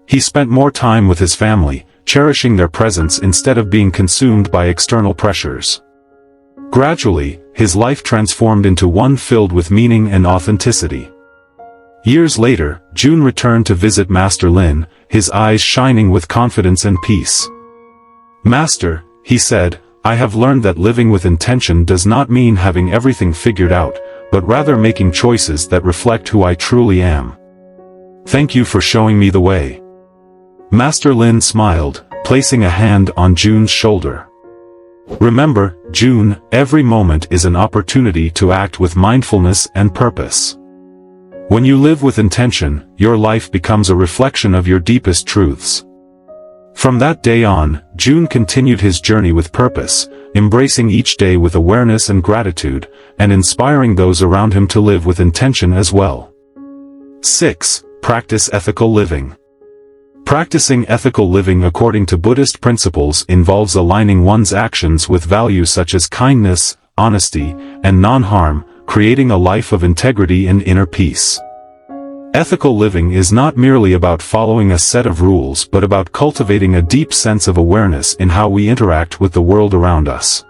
He spent more time with his family, cherishing their presence instead of being consumed by external pressures. Gradually, his life transformed into one filled with meaning and authenticity. Years later, June returned to visit Master Lin, his eyes shining with confidence and peace. "Master," he said, "I have learned that living with intention does not mean having everything figured out, but rather making choices that reflect who I truly am. Thank you for showing me the way." Master Lin smiled, placing a hand on June's shoulder. "Remember, June, every moment is an opportunity to act with mindfulness and purpose. When you live with intention, your life becomes a reflection of your deepest truths." From that day on, June continued his journey with purpose, embracing each day with awareness and gratitude, and inspiring those around him to live with intention as well. 6. Practice ethical living. Practicing ethical living according to Buddhist principles involves aligning one's actions with values such as kindness, honesty, and non-harm, creating a life of integrity and inner peace. Ethical living is not merely about following a set of rules but about cultivating a deep sense of awareness in how we interact with the world around us.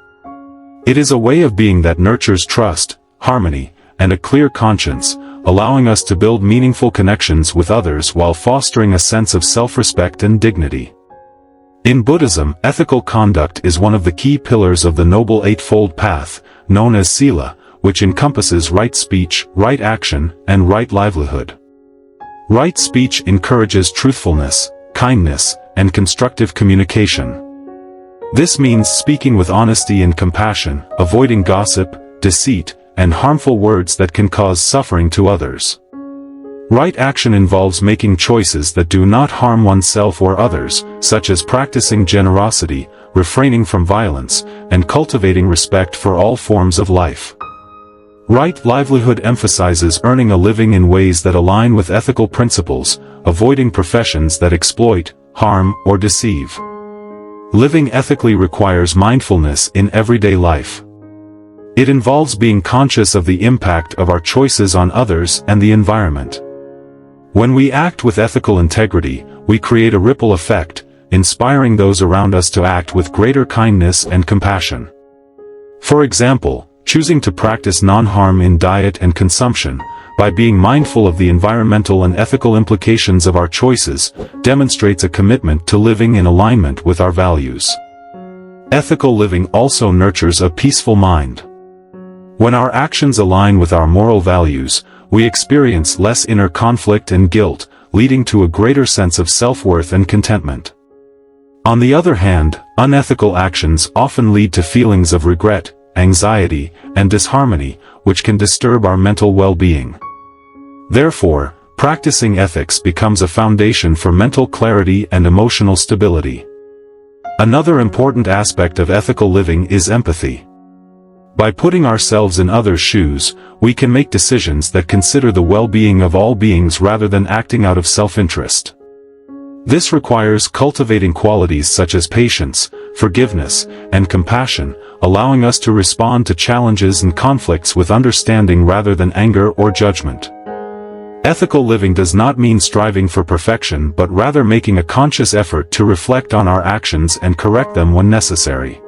It is a way of being that nurtures trust, harmony, and a clear conscience, allowing us to build meaningful connections with others while fostering a sense of self-respect and dignity. In Buddhism, ethical conduct is one of the key pillars of the Noble Eightfold Path, known as Sila, which encompasses right speech, right action, and right livelihood. Right speech encourages truthfulness, kindness, and constructive communication. This means speaking with honesty and compassion, avoiding gossip, deceit, and harmful words that can cause suffering to others. Right action involves making choices that do not harm oneself or others, such as practicing generosity, refraining from violence, and cultivating respect for all forms of life. Right livelihood emphasizes earning a living in ways that align with ethical principles, avoiding professions that exploit, harm, or deceive. Living ethically requires mindfulness in everyday life. It involves being conscious of the impact of our choices on others and the environment. When we act with ethical integrity, we create a ripple effect, inspiring those around us to act with greater kindness and compassion. For example, choosing to practice non-harm in diet and consumption, by being mindful of the environmental and ethical implications of our choices, demonstrates a commitment to living in alignment with our values. Ethical living also nurtures a peaceful mind. When our actions align with our moral values, we experience less inner conflict and guilt, leading to a greater sense of self-worth and contentment. On the other hand, unethical actions often lead to feelings of regret, anxiety, and disharmony, which can disturb our mental well-being. Therefore, practicing ethics becomes a foundation for mental clarity and emotional stability. Another important aspect of ethical living is empathy. By putting ourselves in others' shoes, we can make decisions that consider the well-being of all beings rather than acting out of self-interest. This requires cultivating qualities such as patience, forgiveness, and compassion, allowing us to respond to challenges and conflicts with understanding rather than anger or judgment. Ethical living does not mean striving for perfection but rather making a conscious effort to reflect on our actions and correct them when necessary.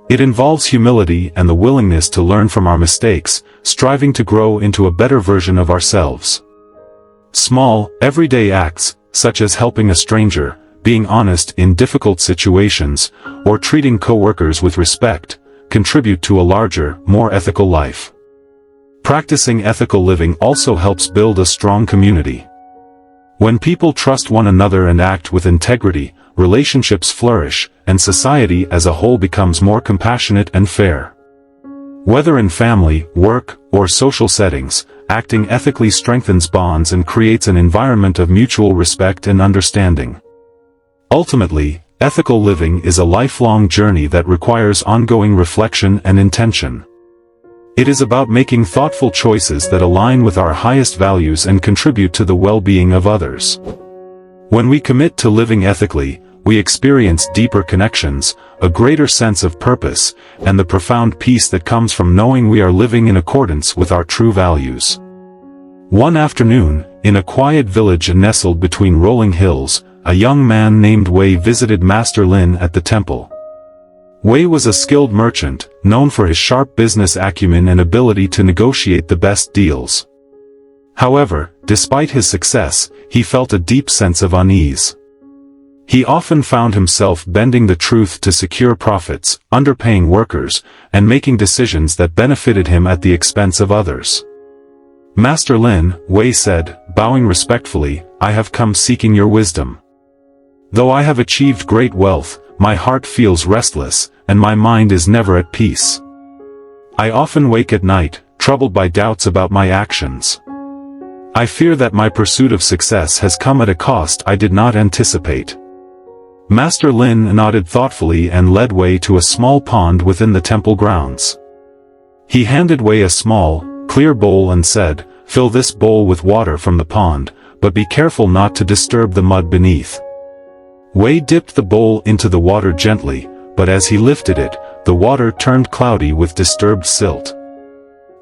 It involves humility and the willingness to learn from our mistakes, striving to grow into a better version of ourselves. Small, everyday acts, such as helping a stranger, being honest in difficult situations, or treating co-workers with respect, contribute to a larger, more ethical life. Practicing ethical living also helps build a strong community. When people trust one another and act with integrity, relationships flourish, and society as a whole becomes more compassionate and fair. Whether in family, work, or social settings, acting ethically strengthens bonds and creates an environment of mutual respect and understanding. Ultimately, ethical living is a lifelong journey that requires ongoing reflection and intention. It is about making thoughtful choices that align with our highest values and contribute to the well-being of others. When we commit to living ethically, we experience deeper connections, a greater sense of purpose, and the profound peace that comes from knowing we are living in accordance with our true values. One afternoon, in a quiet village nestled between rolling hills, a young man named Wei visited Master Lin at the temple. Wei was a skilled merchant, known for his sharp business acumen and ability to negotiate the best deals. However, despite his success, he felt a deep sense of unease. He often found himself bending the truth to secure profits, underpaying workers, and making decisions that benefited him at the expense of others. Master Lin, Wei said, bowing respectfully, I have come seeking your wisdom. Though I have achieved great wealth, my heart feels restless, and my mind is never at peace. I often wake at night, troubled by doubts about my actions. I fear that my pursuit of success has come at a cost I did not anticipate. Master Lin nodded thoughtfully and led Wei to a small pond within the temple grounds. He handed Wei a small, clear bowl and said, fill this bowl with water from the pond, but be careful not to disturb the mud beneath. Wei dipped the bowl into the water gently, but as he lifted it, the water turned cloudy with disturbed silt.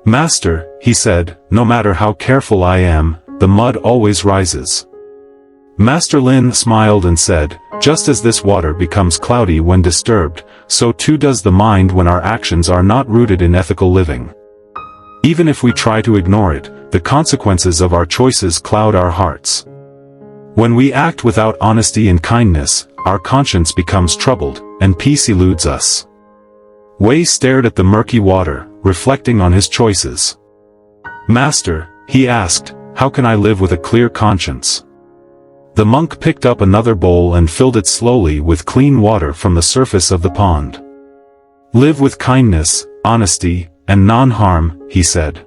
Master, he said, no matter how careful I am, the mud always rises. Master Lin smiled and said, just as this water becomes cloudy when disturbed, so too does the mind when our actions are not rooted in ethical living. Even if we try to ignore it, the consequences of our choices cloud our hearts. When we act without honesty and kindness, our conscience becomes troubled, and peace eludes us. Wei stared at the murky water, reflecting on his choices. Master, he asked, how can I live with a clear conscience? The monk picked up another bowl and filled it slowly with clean water from the surface of the pond. Live with kindness, honesty, and non-harm, he said.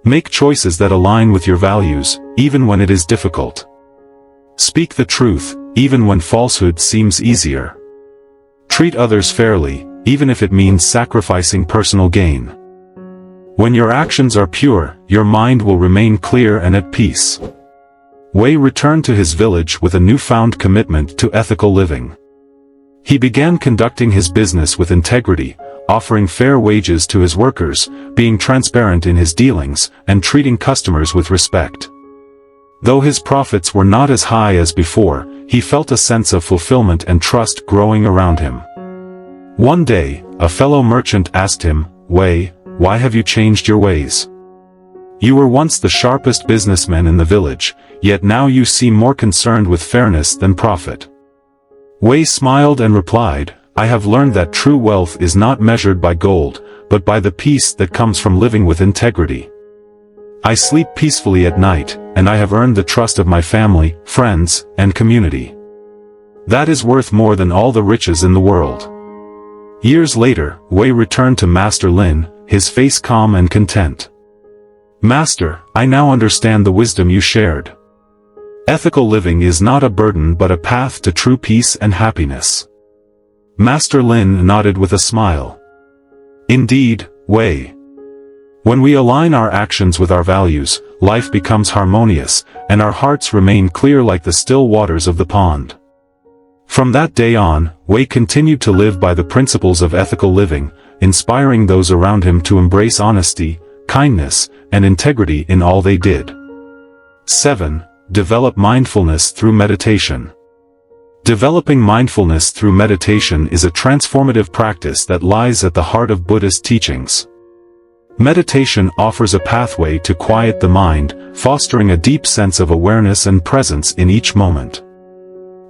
Make choices that align with your values, even when it is difficult. Speak the truth, even when falsehood seems easier. Treat others fairly, even if it means sacrificing personal gain. When your actions are pure, your mind will remain clear and at peace. Wei returned to his village with a newfound commitment to ethical living. He began conducting his business with integrity, offering fair wages to his workers, being transparent in his dealings, and treating customers with respect. Though his profits were not as high as before, he felt a sense of fulfillment and trust growing around him. One day, a fellow merchant asked him, Wei, why have you changed your ways? You were once the sharpest businessman in the village, yet now you seem more concerned with fairness than profit. Wei smiled and replied, I have learned that true wealth is not measured by gold, but by the peace that comes from living with integrity. I sleep peacefully at night, and I have earned the trust of my family, friends, and community. That is worth more than all the riches in the world. Years later, Wei returned to Master Lin, his face calm and content. Master, I now understand the wisdom you shared. Ethical living is not a burden but a path to true peace and happiness. Master Lin nodded with a smile. Indeed, way. When we align our actions with our values, life becomes harmonious, and our hearts remain clear like the still waters of the pond. From that day on, Wei continued to live by the principles of ethical living, inspiring those around him to embrace honesty, kindness, and integrity in all they did. 7. Develop mindfulness through meditation. Developing mindfulness through meditation is a transformative practice that lies at the heart of Buddhist teachings. Meditation offers a pathway to quiet the mind, fostering a deep sense of awareness and presence in each moment.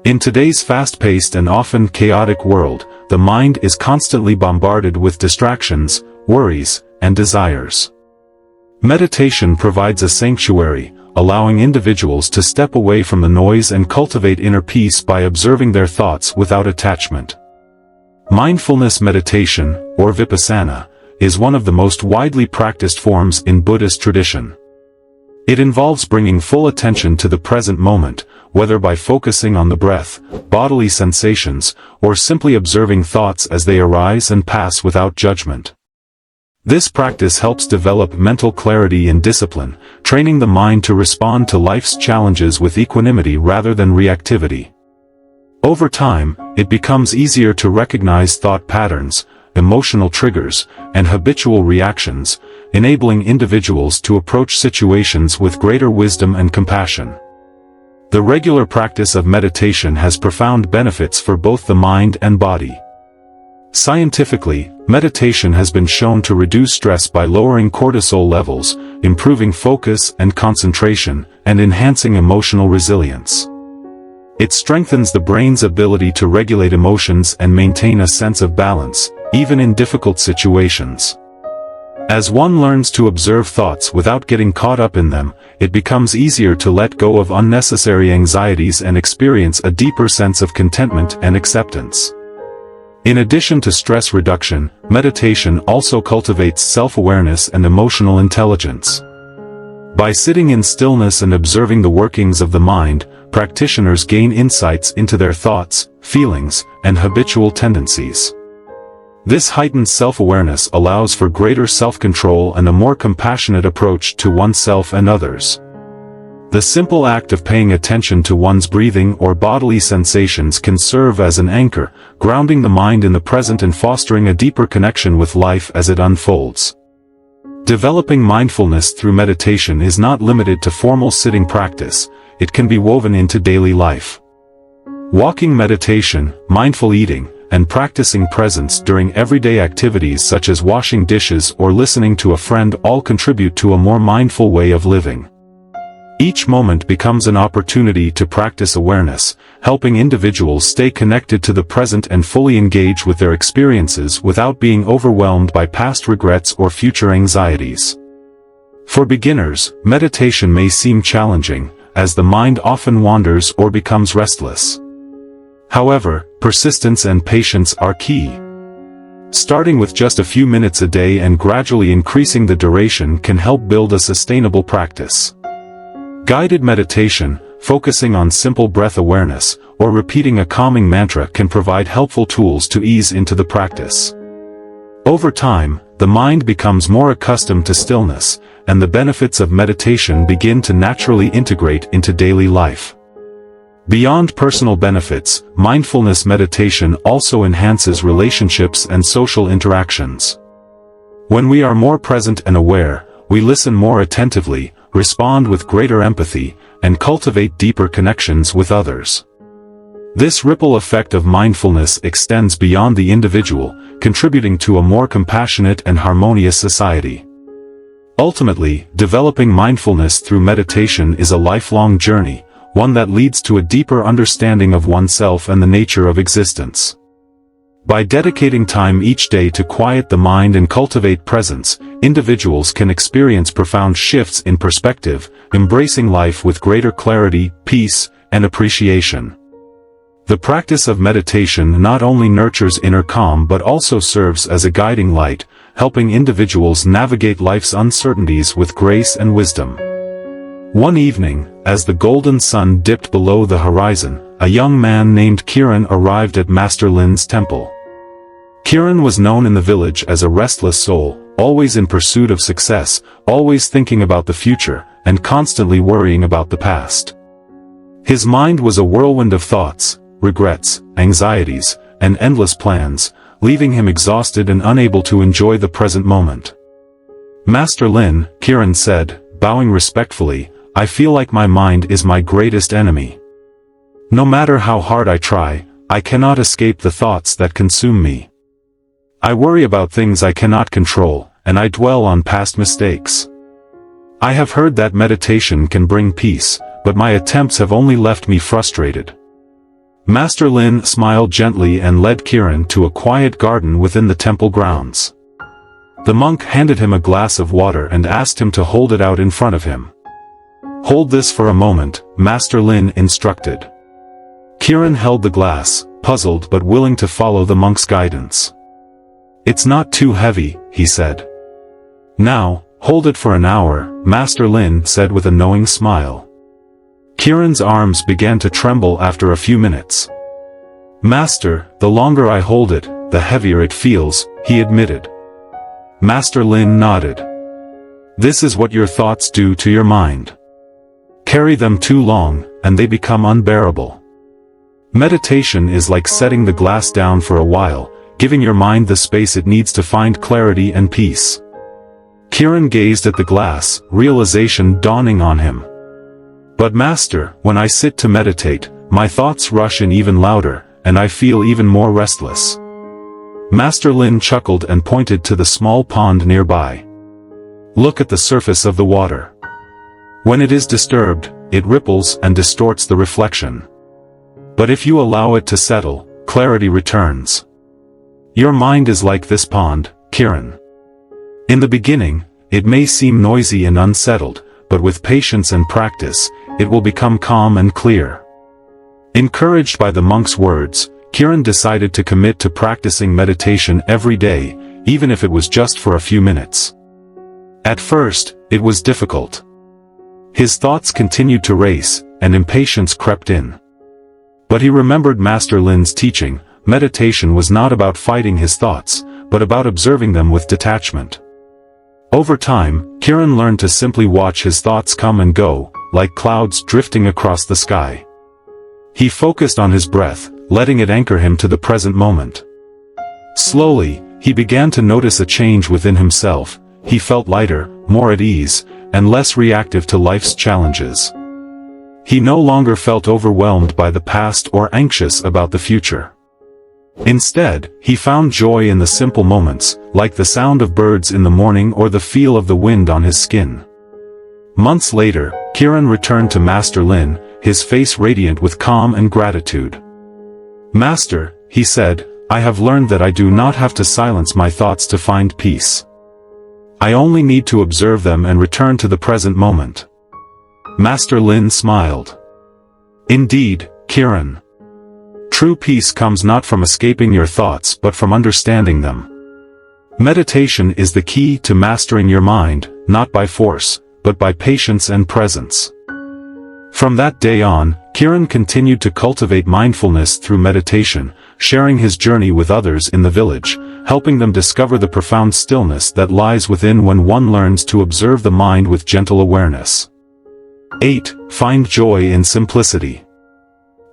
In today's fast-paced and often chaotic world, the mind is constantly bombarded with distractions, worries, and desires. Meditation provides a sanctuary, allowing individuals to step away from the noise and cultivate inner peace by observing their thoughts without attachment. Mindfulness meditation, or vipassana, is one of the most widely practiced forms in Buddhist tradition. It involves bringing full attention to the present moment, whether by focusing on the breath, bodily sensations, or simply observing thoughts as they arise and pass without judgment. This practice helps develop mental clarity and discipline, training the mind to respond to life's challenges with equanimity rather than reactivity. Over time, it becomes easier to recognize thought patterns, emotional triggers, and habitual reactions, enabling individuals to approach situations with greater wisdom and compassion. The regular practice of meditation has profound benefits for both the mind and body. Scientifically, meditation has been shown to reduce stress by lowering cortisol levels, improving focus and concentration, and enhancing emotional resilience. It strengthens the brain's ability to regulate emotions and maintain a sense of balance, even in difficult situations. As one learns to observe thoughts without getting caught up in them, it becomes easier to let go of unnecessary anxieties and experience a deeper sense of contentment and acceptance. In addition to stress reduction, meditation also cultivates self-awareness and emotional intelligence. By sitting in stillness and observing the workings of the mind, practitioners gain insights into their thoughts, feelings, and habitual tendencies. This heightened self-awareness allows for greater self-control and a more compassionate approach to oneself and others. The simple act of paying attention to one's breathing or bodily sensations can serve as an anchor, grounding the mind in the present and fostering a deeper connection with life as it unfolds. Developing mindfulness through meditation is not limited to formal sitting practice, it can be woven into daily life. Walking meditation, mindful eating, and practicing presence during everyday activities such as washing dishes or listening to a friend all contribute to a more mindful way of living. Each moment becomes an opportunity to practice awareness, helping individuals stay connected to the present and fully engage with their experiences without being overwhelmed by past regrets or future anxieties. For beginners, meditation may seem challenging, as the mind often wanders or becomes restless. However, persistence and patience are key. Starting with just a few minutes a day and gradually increasing the duration can help build a sustainable practice. Guided meditation, focusing on simple breath awareness, or repeating a calming mantra can provide helpful tools to ease into the practice. Over time, the mind becomes more accustomed to stillness, and the benefits of meditation begin to naturally integrate into daily life. Beyond personal benefits, mindfulness meditation also enhances relationships and social interactions. When we are more present and aware, we listen more attentively, respond with greater empathy, and cultivate deeper connections with others. This ripple effect of mindfulness extends beyond the individual, contributing to a more compassionate and harmonious society. Ultimately, developing mindfulness through meditation is a lifelong journey, one that leads to a deeper understanding of oneself and the nature of existence. By dedicating time each day to quiet the mind and cultivate presence, individuals can experience profound shifts in perspective, embracing life with greater clarity, peace, and appreciation. The practice of meditation not only nurtures inner calm but also serves as a guiding light, helping individuals navigate life's uncertainties with grace and wisdom. One evening, as the golden sun dipped below the horizon, a young man named Kiran arrived at Master Lin's temple. Kiran was known in the village as a restless soul, always in pursuit of success, always thinking about the future, and constantly worrying about the past. His mind was a whirlwind of thoughts, regrets, anxieties, and endless plans, leaving him exhausted and unable to enjoy the present moment. Master Lin, Kiran said, bowing respectfully, I feel like my mind is my greatest enemy. No matter how hard I try, I cannot escape the thoughts that consume me. I worry about things I cannot control, and I dwell on past mistakes. I have heard that meditation can bring peace, but my attempts have only left me frustrated. Master Lin smiled gently and led Kiran to a quiet garden within the temple grounds. The monk handed him a glass of water and asked him to hold it out in front of him. Hold this for a moment, Master Lin instructed. Kiran held the glass, puzzled but willing to follow the monk's guidance. It's not too heavy, he said. Now, hold it for an hour, Master Lin said with a knowing smile. Kiran's arms began to tremble after a few minutes. Master, the longer I hold it, the heavier it feels, he admitted. Master Lin nodded. This is what your thoughts do to your mind. Carry them too long, and they become unbearable. Meditation is like setting the glass down for a while, giving your mind the space it needs to find clarity and peace. Kiran gazed at the glass, realization dawning on him. But Master, when I sit to meditate, my thoughts rush in even louder, and I feel even more restless. Master Lin chuckled and pointed to the small pond nearby. Look at the surface of the water. When it is disturbed, it ripples and distorts the reflection. But if you allow it to settle, clarity returns. Your mind is like this pond, Kiran. In the beginning, it may seem noisy and unsettled, but with patience and practice, it will become calm and clear. Encouraged by the monk's words, Kiran decided to commit to practicing meditation every day, even if it was just for a few minutes. At first, it was difficult. His thoughts continued to race, and impatience crept in. But he remembered Master Lin's teaching, meditation was not about fighting his thoughts, but about observing them with detachment. Over time, Kiran learned to simply watch his thoughts come and go, like clouds drifting across the sky. He focused on his breath, letting it anchor him to the present moment. Slowly, he began to notice a change within himself. He felt lighter, more at ease, and less reactive to life's challenges. He no longer felt overwhelmed by the past or anxious about the future. Instead, he found joy in the simple moments, like the sound of birds in the morning or the feel of the wind on his skin. Months later, Kiran returned to Master Lin, his face radiant with calm and gratitude. Master, he said, I have learned that I do not have to silence my thoughts to find peace. I only need to observe them and return to the present moment. Master Lin smiled. Indeed, Kiran. True peace comes not from escaping your thoughts but from understanding them. Meditation is the key to mastering your mind, not by force, but by patience and presence. From that day on, Kiran continued to cultivate mindfulness through meditation, sharing his journey with others in the village, helping them discover the profound stillness that lies within when one learns to observe the mind with gentle awareness. 8. Find joy in simplicity.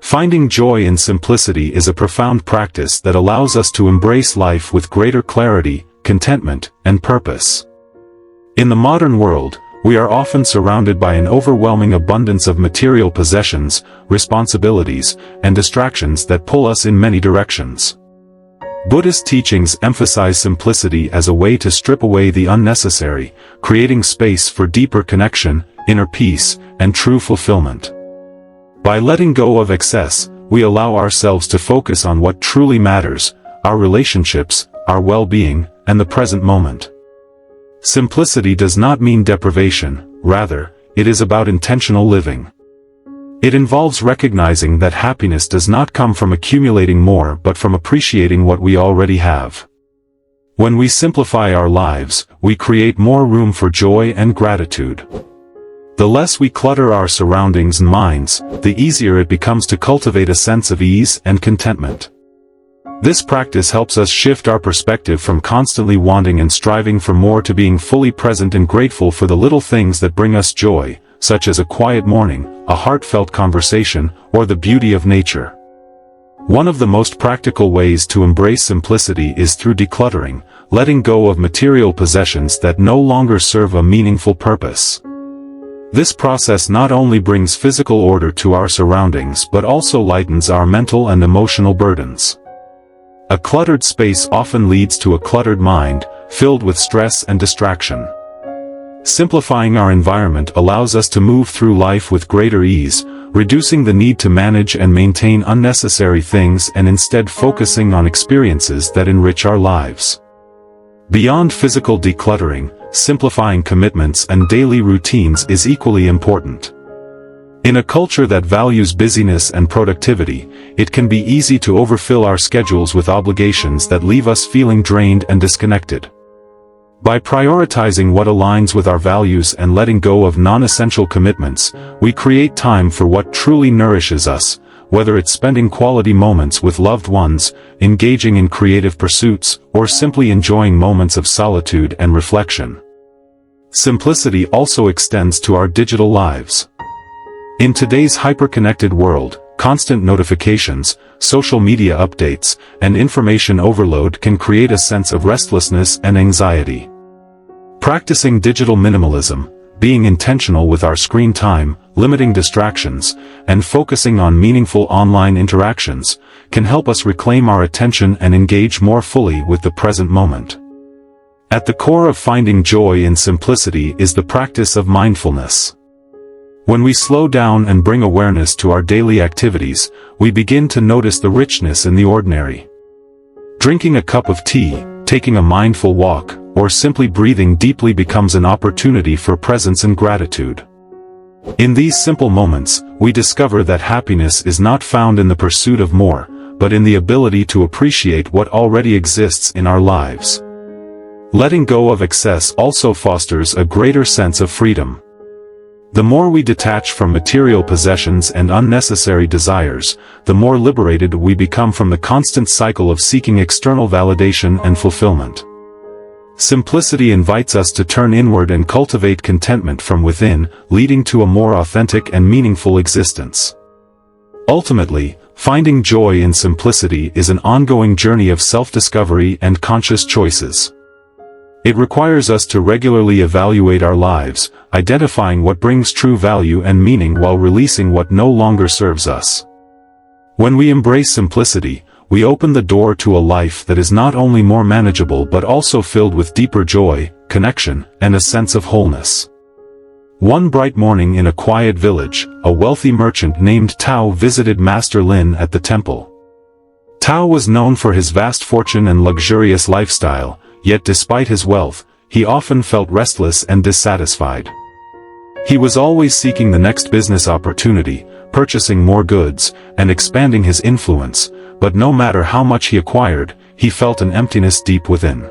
Finding joy in simplicity is a profound practice that allows us to embrace life with greater clarity, contentment, and purpose. In the modern world, we are often surrounded by an overwhelming abundance of material possessions, responsibilities, and distractions that pull us in many directions. Buddhist teachings emphasize simplicity as a way to strip away the unnecessary, creating space for deeper connection, inner peace, and true fulfillment. By letting go of excess, we allow ourselves to focus on what truly matters, our relationships, our well-being, and the present moment. Simplicity does not mean deprivation, rather, it is about intentional living. It involves recognizing that happiness does not come from accumulating more but from appreciating what we already have. When we simplify our lives, we create more room for joy and gratitude. The less we clutter our surroundings and minds, the easier it becomes to cultivate a sense of ease and contentment. This practice helps us shift our perspective from constantly wanting and striving for more to being fully present and grateful for the little things that bring us joy, such as a quiet morning, a heartfelt conversation, or the beauty of nature. One of the most practical ways to embrace simplicity is through decluttering, letting go of material possessions that no longer serve a meaningful purpose. This process not only brings physical order to our surroundings but also lightens our mental and emotional burdens. A cluttered space often leads to a cluttered mind, filled with stress and distraction. Simplifying our environment allows us to move through life with greater ease, reducing the need to manage and maintain unnecessary things and instead focusing on experiences that enrich our lives. Beyond physical decluttering, simplifying commitments and daily routines is equally important. In a culture that values busyness and productivity, it can be easy to overfill our schedules with obligations that leave us feeling drained and disconnected. By prioritizing what aligns with our values and letting go of non-essential commitments, we create time for what truly nourishes us, whether it's spending quality moments with loved ones, engaging in creative pursuits, or simply enjoying moments of solitude and reflection. Simplicity also extends to our digital lives. In today's hyper-connected world, constant notifications, social media updates, and information overload can create a sense of restlessness and anxiety. Practicing digital minimalism, being intentional with our screen time, limiting distractions, and focusing on meaningful online interactions, can help us reclaim our attention and engage more fully with the present moment. At the core of finding joy in simplicity is the practice of mindfulness. When we slow down and bring awareness to our daily activities, we begin to notice the richness in the ordinary. Drinking a cup of tea, taking a mindful walk, or simply breathing deeply becomes an opportunity for presence and gratitude. In these simple moments, we discover that happiness is not found in the pursuit of more, but in the ability to appreciate what already exists in our lives. Letting go of excess also fosters a greater sense of freedom. The more we detach from material possessions and unnecessary desires, the more liberated we become from the constant cycle of seeking external validation and fulfillment. Simplicity invites us to turn inward and cultivate contentment from within, leading to a more authentic and meaningful existence. Ultimately, finding joy in simplicity is an ongoing journey of self-discovery and conscious choices. It requires us to regularly evaluate our lives, identifying what brings true value and meaning while releasing what no longer serves us. When we embrace simplicity, we open the door to a life that is not only more manageable but also filled with deeper joy, connection, and a sense of wholeness. One bright morning in a quiet village, a wealthy merchant named Tao visited Master Lin at the temple. Tao was known for his vast fortune and luxurious lifestyle, yet despite his wealth, he often felt restless and dissatisfied. He was always seeking the next business opportunity, purchasing more goods, and expanding his influence, but no matter how much he acquired, he felt an emptiness deep within.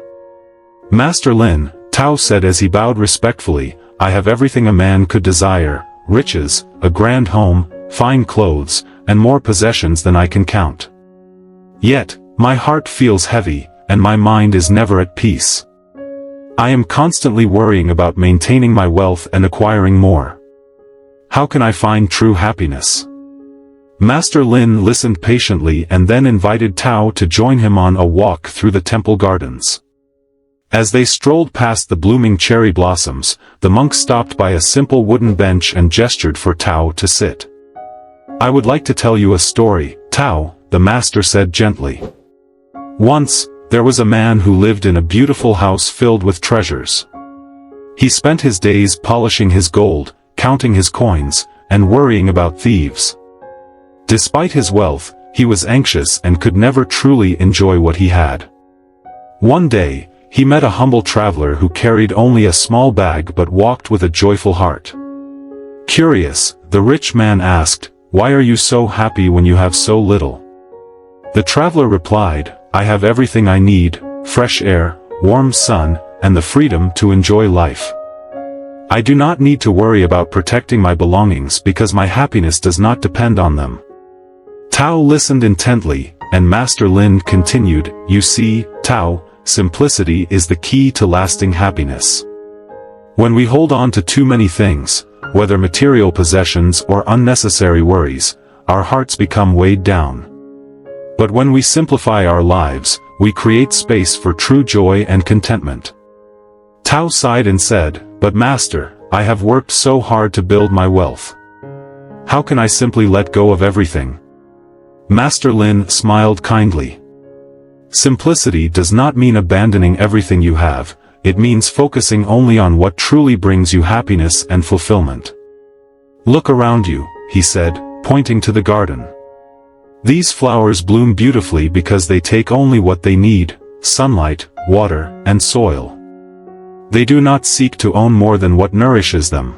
Master Lin, Tao said as he bowed respectfully, "I have everything a man could desire, riches, a grand home, fine clothes, and more possessions than I can count. Yet, my heart feels heavy, and my mind is never at peace. I am constantly worrying about maintaining my wealth and acquiring more. How can I find true happiness?" Master Lin listened patiently and then invited Tao to join him on a walk through the temple gardens. As they strolled past the blooming cherry blossoms, the monk stopped by a simple wooden bench and gestured for Tao to sit. "I would like to tell you a story, Tao," the master said gently. "Once, there was a man who lived in a beautiful house filled with treasures. He spent his days polishing his gold, counting his coins, and worrying about thieves. Despite his wealth, he was anxious and could never truly enjoy what he had. One day, he met a humble traveler who carried only a small bag but walked with a joyful heart. Curious, the rich man asked, "Why are you so happy when you have so little?" The traveler replied, "I have everything I need, fresh air, warm sun, and the freedom to enjoy life. I do not need to worry about protecting my belongings because my happiness does not depend on them." Tao listened intently, and Master Lin continued, "You see, Tao, simplicity is the key to lasting happiness. When we hold on to too many things, whether material possessions or unnecessary worries, our hearts become weighed down. But when we simplify our lives, we create space for true joy and contentment." Tao sighed and said, "But Master, I have worked so hard to build my wealth. How can I simply let go of everything?" Master Lin smiled kindly. Simplicity does not mean abandoning everything you have, it means focusing only on what truly brings you happiness and fulfillment. "Look around you," he said, pointing to the garden. "These flowers bloom beautifully because they take only what they need: sunlight, water, and soil. They do not seek to own more than what nourishes them."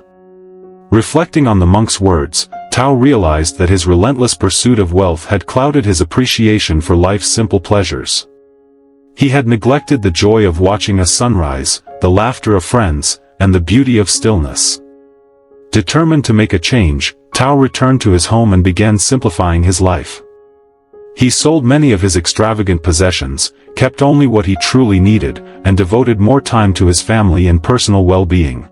Reflecting on the monk's words, Tao realized that his relentless pursuit of wealth had clouded his appreciation for life's simple pleasures. He had neglected the joy of watching a sunrise, the laughter of friends, and the beauty of stillness. Determined to make a change, Tao returned to his home and began simplifying his life. He sold many of his extravagant possessions, kept only what he truly needed, and devoted more time to his family and personal well-being.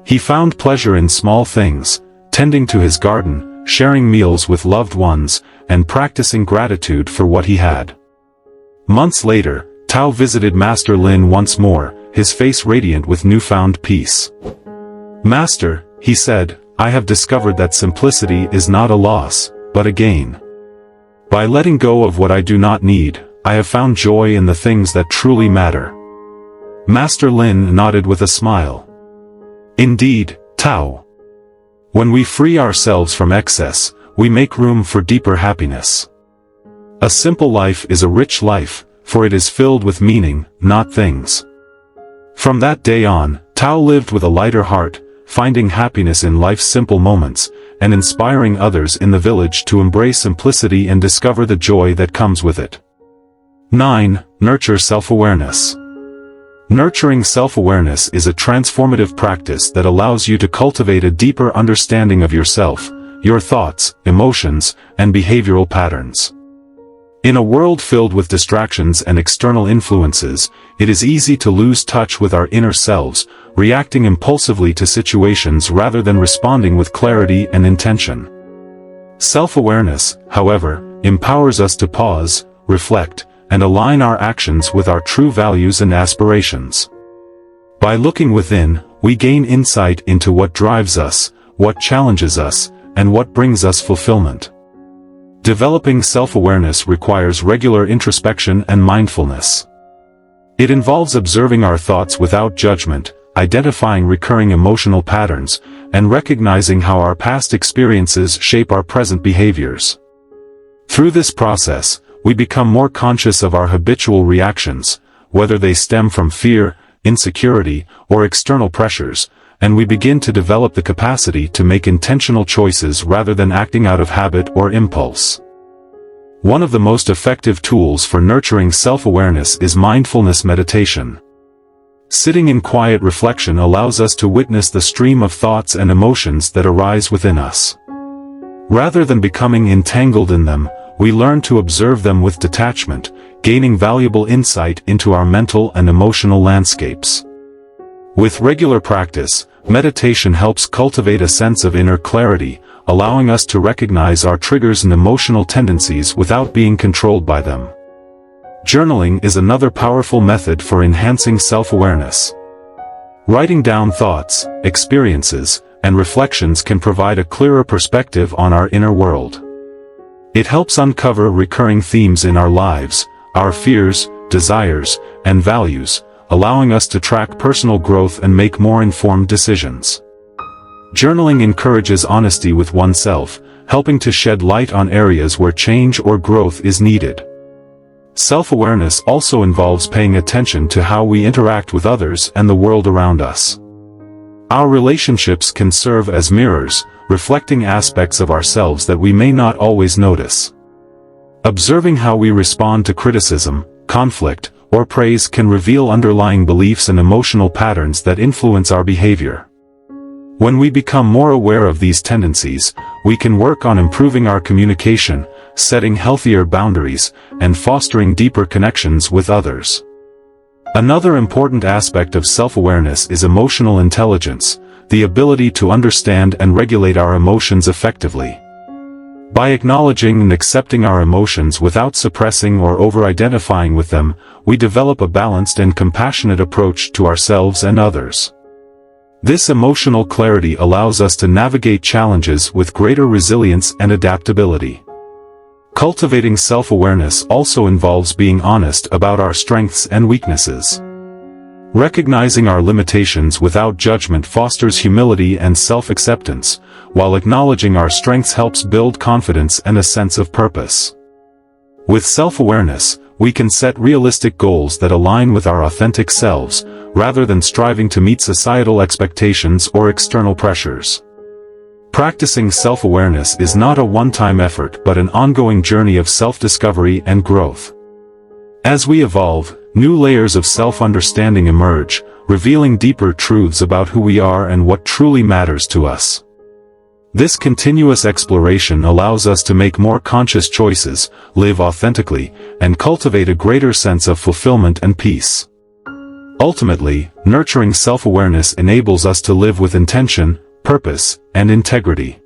He found pleasure in small things, tending to his garden, sharing meals with loved ones, and practicing gratitude for what he had. Months later, Tao visited Master Lin once more, his face radiant with newfound peace. "Master," he said, "I have discovered that simplicity is not a loss, but a gain. By letting go of what I do not need, I have found joy in the things that truly matter." Master Lin nodded with a smile. "Indeed, Tao. When we free ourselves from excess, we make room for deeper happiness. A simple life is a rich life, for it is filled with meaning, not things." From that day on, Tao lived with a lighter heart, finding happiness in life's simple moments, and inspiring others in the village to embrace simplicity and discover the joy that comes with it. 9. Nurture self-awareness. Nurturing self-awareness is a transformative practice that allows you to cultivate a deeper understanding of yourself, your thoughts, emotions, and behavioral patterns. In a world filled with distractions and external influences, it is easy to lose touch with our inner selves, reacting impulsively to situations rather than responding with clarity and intention. Self-awareness, however, empowers us to pause, reflect, and align our actions with our true values and aspirations. By looking within, we gain insight into what drives us, what challenges us, and what brings us fulfillment. Developing self-awareness requires regular introspection and mindfulness. It involves observing our thoughts without judgment, identifying recurring emotional patterns, and recognizing how our past experiences shape our present behaviors. Through this process, we become more conscious of our habitual reactions, whether they stem from fear, insecurity, or external pressures, and we begin to develop the capacity to make intentional choices rather than acting out of habit or impulse. One of the most effective tools for nurturing self-awareness is mindfulness meditation. Sitting in quiet reflection allows us to witness the stream of thoughts and emotions that arise within us. Rather than becoming entangled in them, we learn to observe them with detachment, gaining valuable insight into our mental and emotional landscapes. With regular practice, meditation helps cultivate a sense of inner clarity, allowing us to recognize our triggers and emotional tendencies without being controlled by them. Journaling is another powerful method for enhancing self-awareness. Writing down thoughts, experiences, and reflections can provide a clearer perspective on our inner world. It helps uncover recurring themes in our lives, our fears, desires, and values, allowing us to track personal growth and make more informed decisions. Journaling encourages honesty with oneself, helping to shed light on areas where change or growth is needed. Self-awareness also involves paying attention to how we interact with others and the world around us. Our relationships can serve as mirrors, reflecting aspects of ourselves that we may not always notice. Observing how we respond to criticism, conflict, or praise can reveal underlying beliefs and emotional patterns that influence our behavior. When we become more aware of these tendencies, we can work on improving our communication, setting healthier boundaries, and fostering deeper connections with others. Another important aspect of self-awareness is emotional intelligence, the ability to understand and regulate our emotions effectively. By acknowledging and accepting our emotions without suppressing or over-identifying with them, we develop a balanced and compassionate approach to ourselves and others. This emotional clarity allows us to navigate challenges with greater resilience and adaptability. Cultivating self-awareness also involves being honest about our strengths and weaknesses. Recognizing our limitations without judgment fosters humility and self-acceptance, while acknowledging our strengths helps build confidence and a sense of purpose. With self-awareness, we can set realistic goals that align with our authentic selves, rather than striving to meet societal expectations or external pressures. Practicing self-awareness is not a one-time effort but an ongoing journey of self-discovery and growth. As we evolve, new layers of self-understanding emerge, revealing deeper truths about who we are and what truly matters to us. This continuous exploration allows us to make more conscious choices, live authentically, and cultivate a greater sense of fulfillment and peace. Ultimately, nurturing self-awareness enables us to live with intention, purpose, and integrity.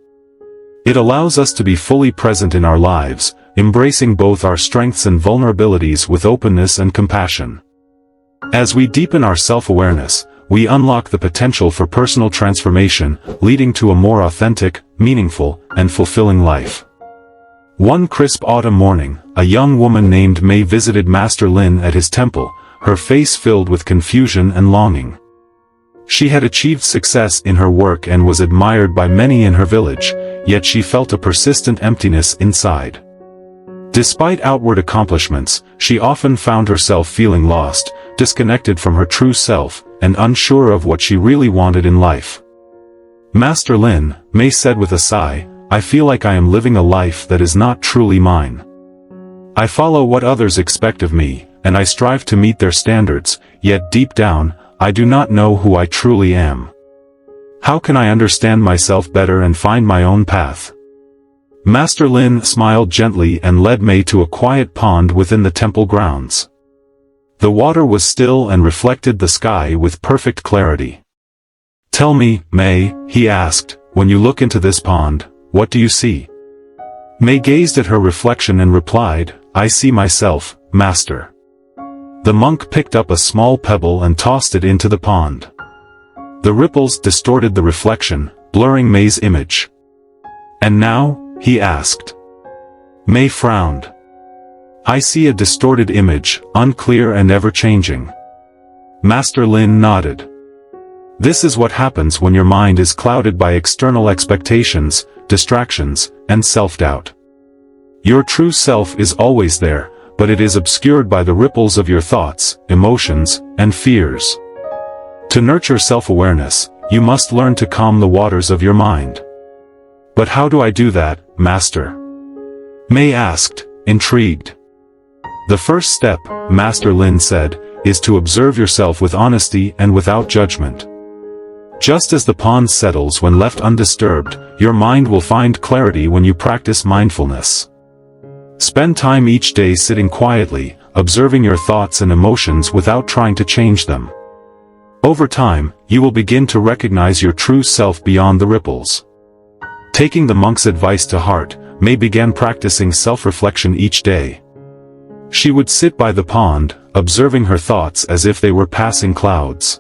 It allows us to be fully present in our lives, embracing both our strengths and vulnerabilities with openness and compassion. As we deepen our self-awareness, we unlock the potential for personal transformation, leading to a more authentic, meaningful, and fulfilling life. One crisp autumn morning, a young woman named May visited Master Lin at his temple, her face filled with confusion and longing. She had achieved success in her work and was admired by many in her village, yet she felt a persistent emptiness inside. Despite outward accomplishments, she often found herself feeling lost, disconnected from her true self, and unsure of what she really wanted in life. Master Lin, May said with a sigh, "I feel like I am living a life that is not truly mine. I follow what others expect of me, and I strive to meet their standards, yet deep down, I do not know who I truly am. How can I understand myself better and find my own path?" Master Lin smiled gently and led May to a quiet pond within the temple grounds. The water was still and reflected the sky with perfect clarity. "Tell me, May," he asked, "when you look into this pond, what do you see?" May gazed at her reflection and replied, "I see myself, Master." The monk picked up a small pebble and tossed it into the pond. The ripples distorted the reflection, blurring May's image. "And now?" he asked. May frowned. "I see a distorted image, unclear and ever-changing." Master Lin nodded. "This is what happens when your mind is clouded by external expectations, distractions, and self-doubt. Your true self is always there, but it is obscured by the ripples of your thoughts, emotions, and fears. To nurture self-awareness, you must learn to calm the waters of your mind." "But how do I do that, Master?" May asked, intrigued. "The first step," Master Lin said, "is to observe yourself with honesty and without judgment. Just as the pond settles when left undisturbed, your mind will find clarity when you practice mindfulness. Spend time each day sitting quietly, observing your thoughts and emotions without trying to change them. Over time, you will begin to recognize your true self beyond the ripples." Taking the monk's advice to heart, May began practicing self-reflection each day. She would sit by the pond, observing her thoughts as if they were passing clouds.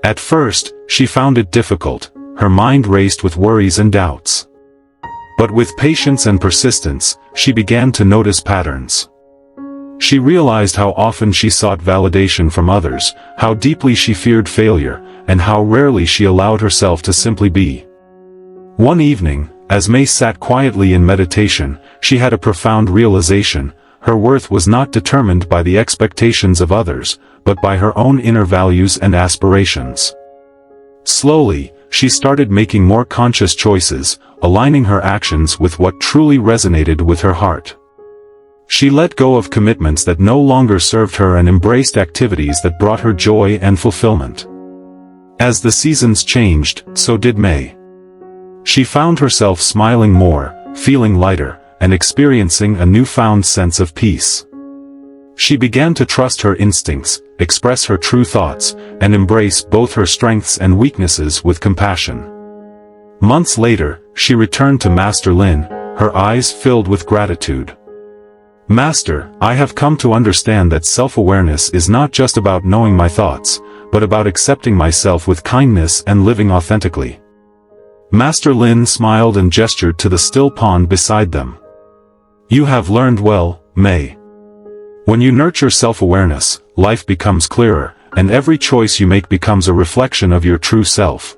At first, she found it difficult, her mind raced with worries and doubts. But with patience and persistence, she began to notice patterns. She realized how often she sought validation from others, how deeply she feared failure, and how rarely she allowed herself to simply be. One evening, as May sat quietly in meditation, she had a profound realization: her worth was not determined by the expectations of others, but by her own inner values and aspirations. Slowly, she started making more conscious choices, aligning her actions with what truly resonated with her heart. She let go of commitments that no longer served her and embraced activities that brought her joy and fulfillment. As the seasons changed, so did May. She found herself smiling more, feeling lighter, and experiencing a newfound sense of peace. She began to trust her instincts, express her true thoughts, and embrace both her strengths and weaknesses with compassion. Months later, she returned to Master Lin, her eyes filled with gratitude. "Master, I have come to understand that self-awareness is not just about knowing my thoughts, but about accepting myself with kindness and living authentically." Master Lin smiled and gestured to the still pond beside them. "You have learned well, Mei. When you nurture self-awareness, life becomes clearer, and every choice you make becomes a reflection of your true self."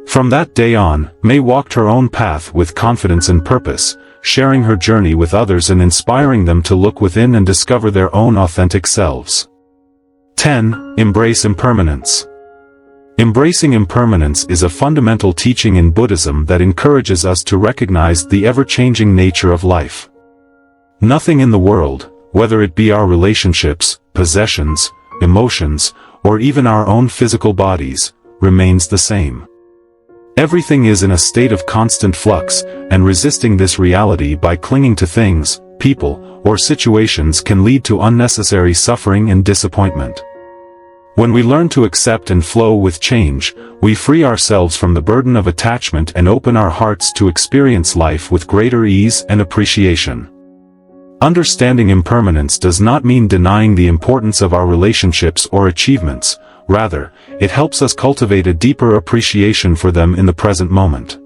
From that day on, Mei walked her own path with confidence and purpose, sharing her journey with others and inspiring them to look within and discover their own authentic selves. 10. Embrace impermanence. Embracing impermanence is a fundamental teaching in Buddhism that encourages us to recognize the ever-changing nature of life. Nothing in the world, whether it be our relationships, possessions, emotions, or even our own physical bodies, remains the same. Everything is in a state of constant flux, and resisting this reality by clinging to things, people, or situations can lead to unnecessary suffering and disappointment. When we learn to accept and flow with change, we free ourselves from the burden of attachment and open our hearts to experience life with greater ease and appreciation. Understanding impermanence does not mean denying the importance of our relationships or achievements. Rather, it helps us cultivate a deeper appreciation for them in the present moment.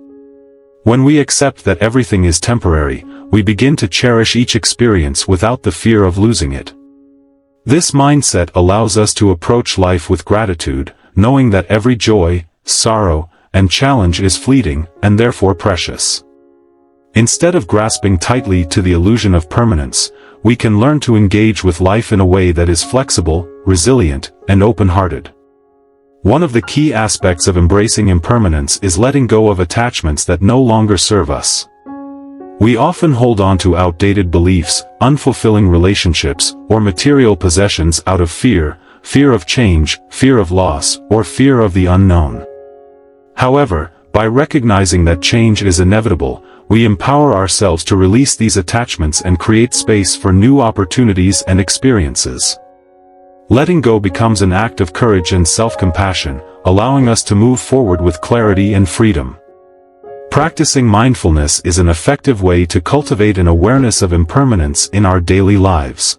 When we accept that everything is temporary, we begin to cherish each experience without the fear of losing it. This mindset allows us to approach life with gratitude, knowing that every joy, sorrow, and challenge is fleeting, and therefore precious. Instead of grasping tightly to the illusion of permanence, we can learn to engage with life in a way that is flexible, resilient, and open-hearted. One of the key aspects of embracing impermanence is letting go of attachments that no longer serve us. We often hold on to outdated beliefs, unfulfilling relationships, or material possessions out of fear of change, fear of loss, or fear of the unknown. However, by recognizing that change is inevitable, we empower ourselves to release these attachments and create space for new opportunities and experiences. Letting go becomes an act of courage and self-compassion, allowing us to move forward with clarity and freedom. Practicing mindfulness is an effective way to cultivate an awareness of impermanence in our daily lives.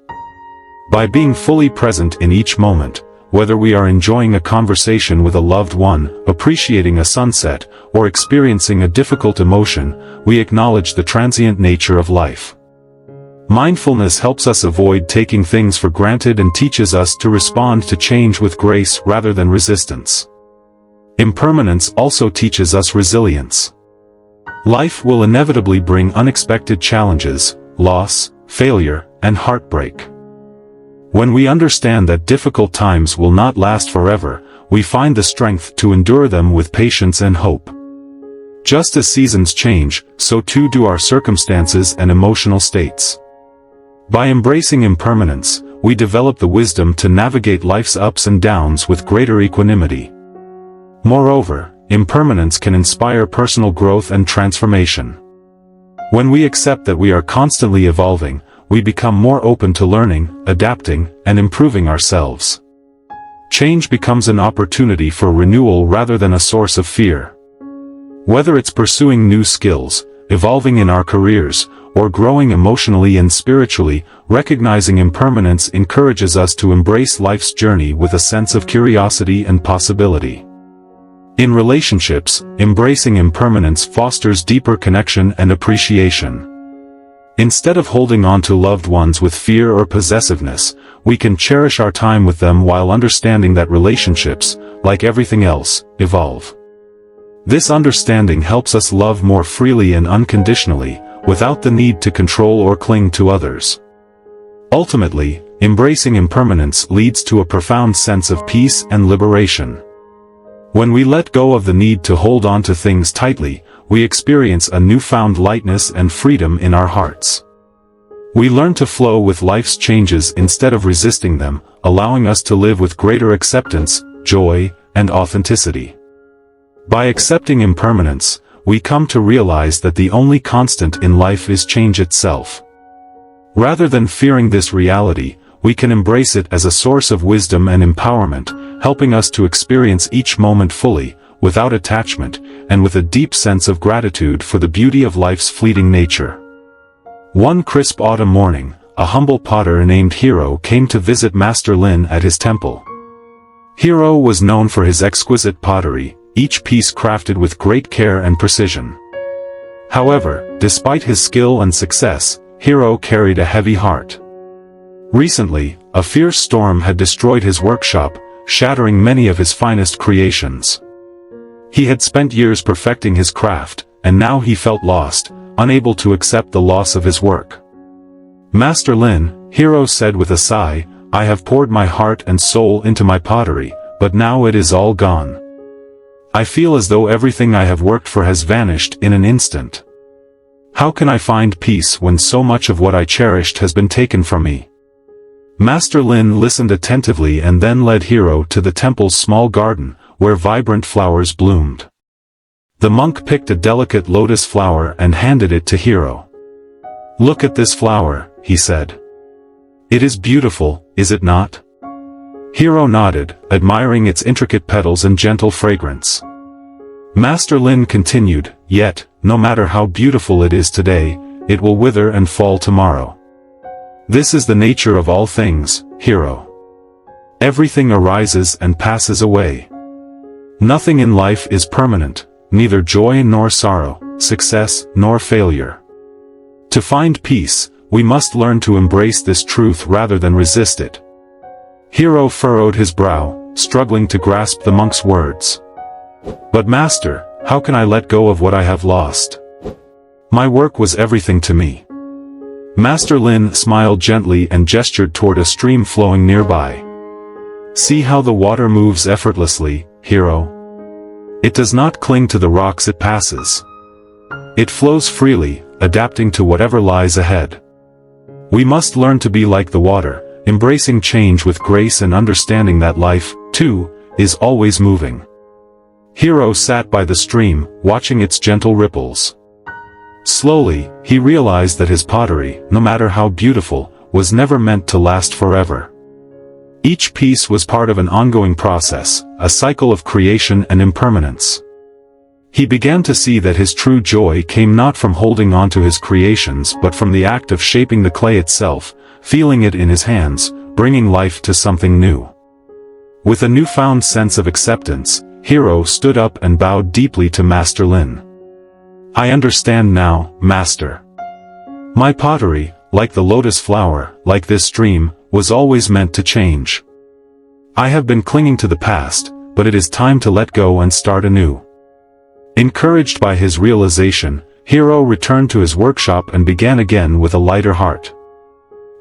By being fully present in each moment, whether we are enjoying a conversation with a loved one, appreciating a sunset, or experiencing a difficult emotion, we acknowledge the transient nature of life. Mindfulness helps us avoid taking things for granted and teaches us to respond to change with grace rather than resistance. Impermanence also teaches us resilience. Life will inevitably bring unexpected challenges, loss, failure, and heartbreak. When we understand that difficult times will not last forever, we find the strength to endure them with patience and hope. Just as seasons change, so too do our circumstances and emotional states. By embracing impermanence, we develop the wisdom to navigate life's ups and downs with greater equanimity. Moreover, impermanence can inspire personal growth and transformation. When we accept that we are constantly evolving, we become more open to learning, adapting, and improving ourselves. Change becomes an opportunity for renewal rather than a source of fear. Whether it's pursuing new skills, evolving in our careers, or growing emotionally and spiritually, recognizing impermanence encourages us to embrace life's journey with a sense of curiosity and possibility. In relationships, embracing impermanence fosters deeper connection and appreciation. Instead of holding on to loved ones with fear or possessiveness, we can cherish our time with them while understanding that relationships, like everything else, evolve. This understanding helps us love more freely and unconditionally, without the need to control or cling to others. Ultimately, embracing impermanence leads to a profound sense of peace and liberation. When we let go of the need to hold on to things tightly, we experience a newfound lightness and freedom in our hearts. We learn to flow with life's changes instead of resisting them, allowing us to live with greater acceptance, joy, and authenticity. By accepting impermanence, we come to realize that the only constant in life is change itself. Rather than fearing this reality, we can embrace it as a source of wisdom and empowerment, helping us to experience each moment fully, without attachment, and with a deep sense of gratitude for the beauty of life's fleeting nature. One crisp autumn morning, a humble potter named Hiro came to visit Master Lin at his temple. Hiro was known for his exquisite pottery, each piece crafted with great care and precision. However, despite his skill and success, Hiro carried a heavy heart. Recently, a fierce storm had destroyed his workshop, shattering many of his finest creations. He had spent years perfecting his craft, and now he felt lost, unable to accept the loss of his work. Master Lin, Hiro said with a sigh, I have poured my heart and soul into my pottery, but now it is all gone. I feel as though everything I have worked for has vanished in an instant. How can I find peace when so much of what I cherished has been taken from me? Master Lin listened attentively and then led Hiro to the temple's small garden, where vibrant flowers bloomed. The monk picked a delicate lotus flower and handed it to Hiro. Look at this flower, he said. It is beautiful, is it not? Hiro nodded, admiring its intricate petals and gentle fragrance. Master Lin continued, yet, no matter how beautiful it is today, it will wither and fall tomorrow. This is the nature of all things, Hiro. Everything arises and passes away. Nothing in life is permanent, neither joy nor sorrow, success nor failure. To find peace, we must learn to embrace this truth rather than resist it. Hiro furrowed his brow, struggling to grasp the monk's words. But Master, how can I let go of what I have lost? My work was everything to me. Master Lin smiled gently and gestured toward a stream flowing nearby. See how the water moves effortlessly, Hiro. It does not cling to the rocks it passes. It flows freely, adapting to whatever lies ahead. We must learn to be like the water, embracing change with grace and understanding that life, too, is always moving. Hiro sat by the stream, watching its gentle ripples. Slowly, he realized that his pottery, no matter how beautiful, was never meant to last forever. Each piece was part of an ongoing process, a cycle of creation and impermanence. He began to see that his true joy came not from holding on to his creations but from the act of shaping the clay itself, feeling it in his hands, bringing life to something new. With a newfound sense of acceptance, Hiro stood up and bowed deeply to Master Lin. I understand now, Master. My pottery, like the lotus flower, like this stream, was always meant to change. I have been clinging to the past, but it is time to let go and start anew. Encouraged by his realization, Hiro returned to his workshop and began again with a lighter heart.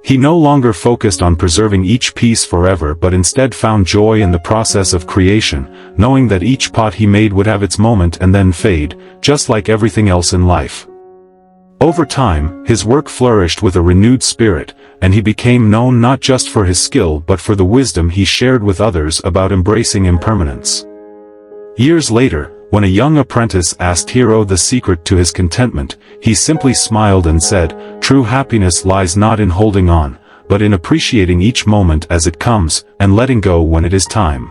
He no longer focused on preserving each piece forever but instead found joy in the process of creation, knowing that each pot he made would have its moment and then fade, just like everything else in life. Over time, his work flourished with a renewed spirit, and he became known not just for his skill but for the wisdom he shared with others about embracing impermanence. Years later, when a young apprentice asked Hiro the secret to his contentment, he simply smiled and said, "True happiness lies not in holding on, but in appreciating each moment as it comes, and letting go when it is time."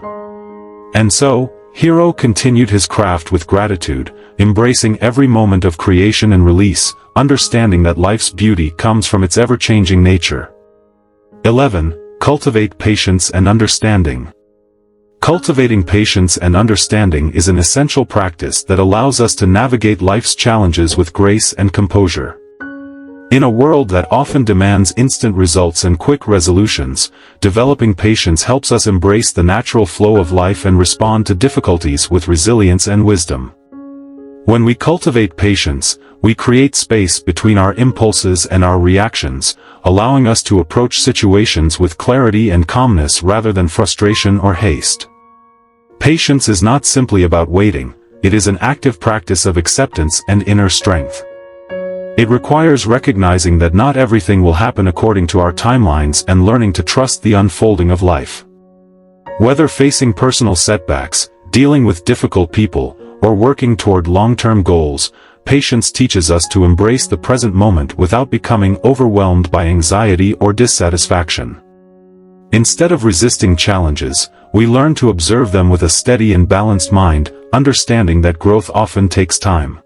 And so, Hiro continued his craft with gratitude, embracing every moment of creation and release, understanding that life's beauty comes from its ever-changing nature. 11. Cultivate patience and understanding. Cultivating patience and understanding is an essential practice that allows us to navigate life's challenges with grace and composure. In a world that often demands instant results and quick resolutions, developing patience helps us embrace the natural flow of life and respond to difficulties with resilience and wisdom. When we cultivate patience, we create space between our impulses and our reactions, allowing us to approach situations with clarity and calmness rather than frustration or haste. Patience is not simply about waiting, it is an active practice of acceptance and inner strength. It requires recognizing that not everything will happen according to our timelines and learning to trust the unfolding of life. Whether facing personal setbacks, dealing with difficult people, or working toward long-term goals, patience teaches us to embrace the present moment without becoming overwhelmed by anxiety or dissatisfaction. Instead of resisting challenges, we learn to observe them with a steady and balanced mind, understanding that growth often takes time.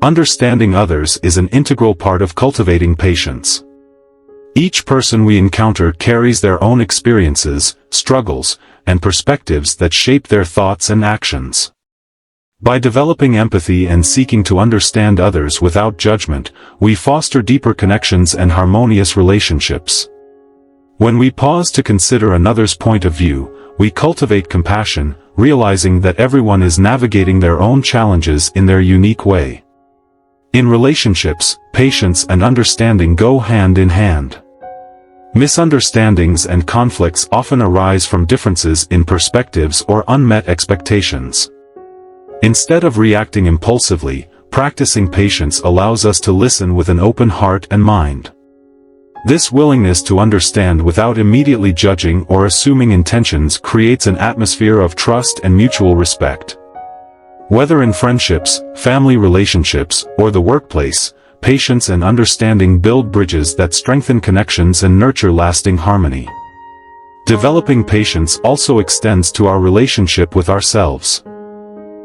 Understanding others is an integral part of cultivating patience. Each person we encounter carries their own experiences, struggles, and perspectives that shape their thoughts and actions. By developing empathy and seeking to understand others without judgment, we foster deeper connections and harmonious relationships. When we pause to consider another's point of view, we cultivate compassion, realizing that everyone is navigating their own challenges in their unique way. In relationships, patience and understanding go hand in hand. Misunderstandings and conflicts often arise from differences in perspectives or unmet expectations. Instead of reacting impulsively, practicing patience allows us to listen with an open heart and mind. This willingness to understand without immediately judging or assuming intentions creates an atmosphere of trust and mutual respect. Whether in friendships, family relationships, or the workplace, patience and understanding build bridges that strengthen connections and nurture lasting harmony. Developing patience also extends to our relationship with ourselves.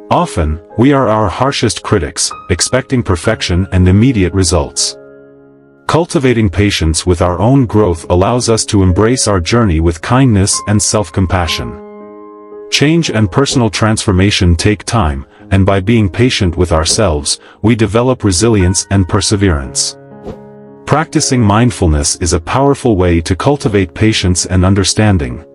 Often, we are our harshest critics, expecting perfection and immediate results. Cultivating patience with our own growth allows us to embrace our journey with kindness and self-compassion. Change and personal transformation take time, and by being patient with ourselves, we develop resilience and perseverance. Practicing mindfulness is a powerful way to cultivate patience and understanding.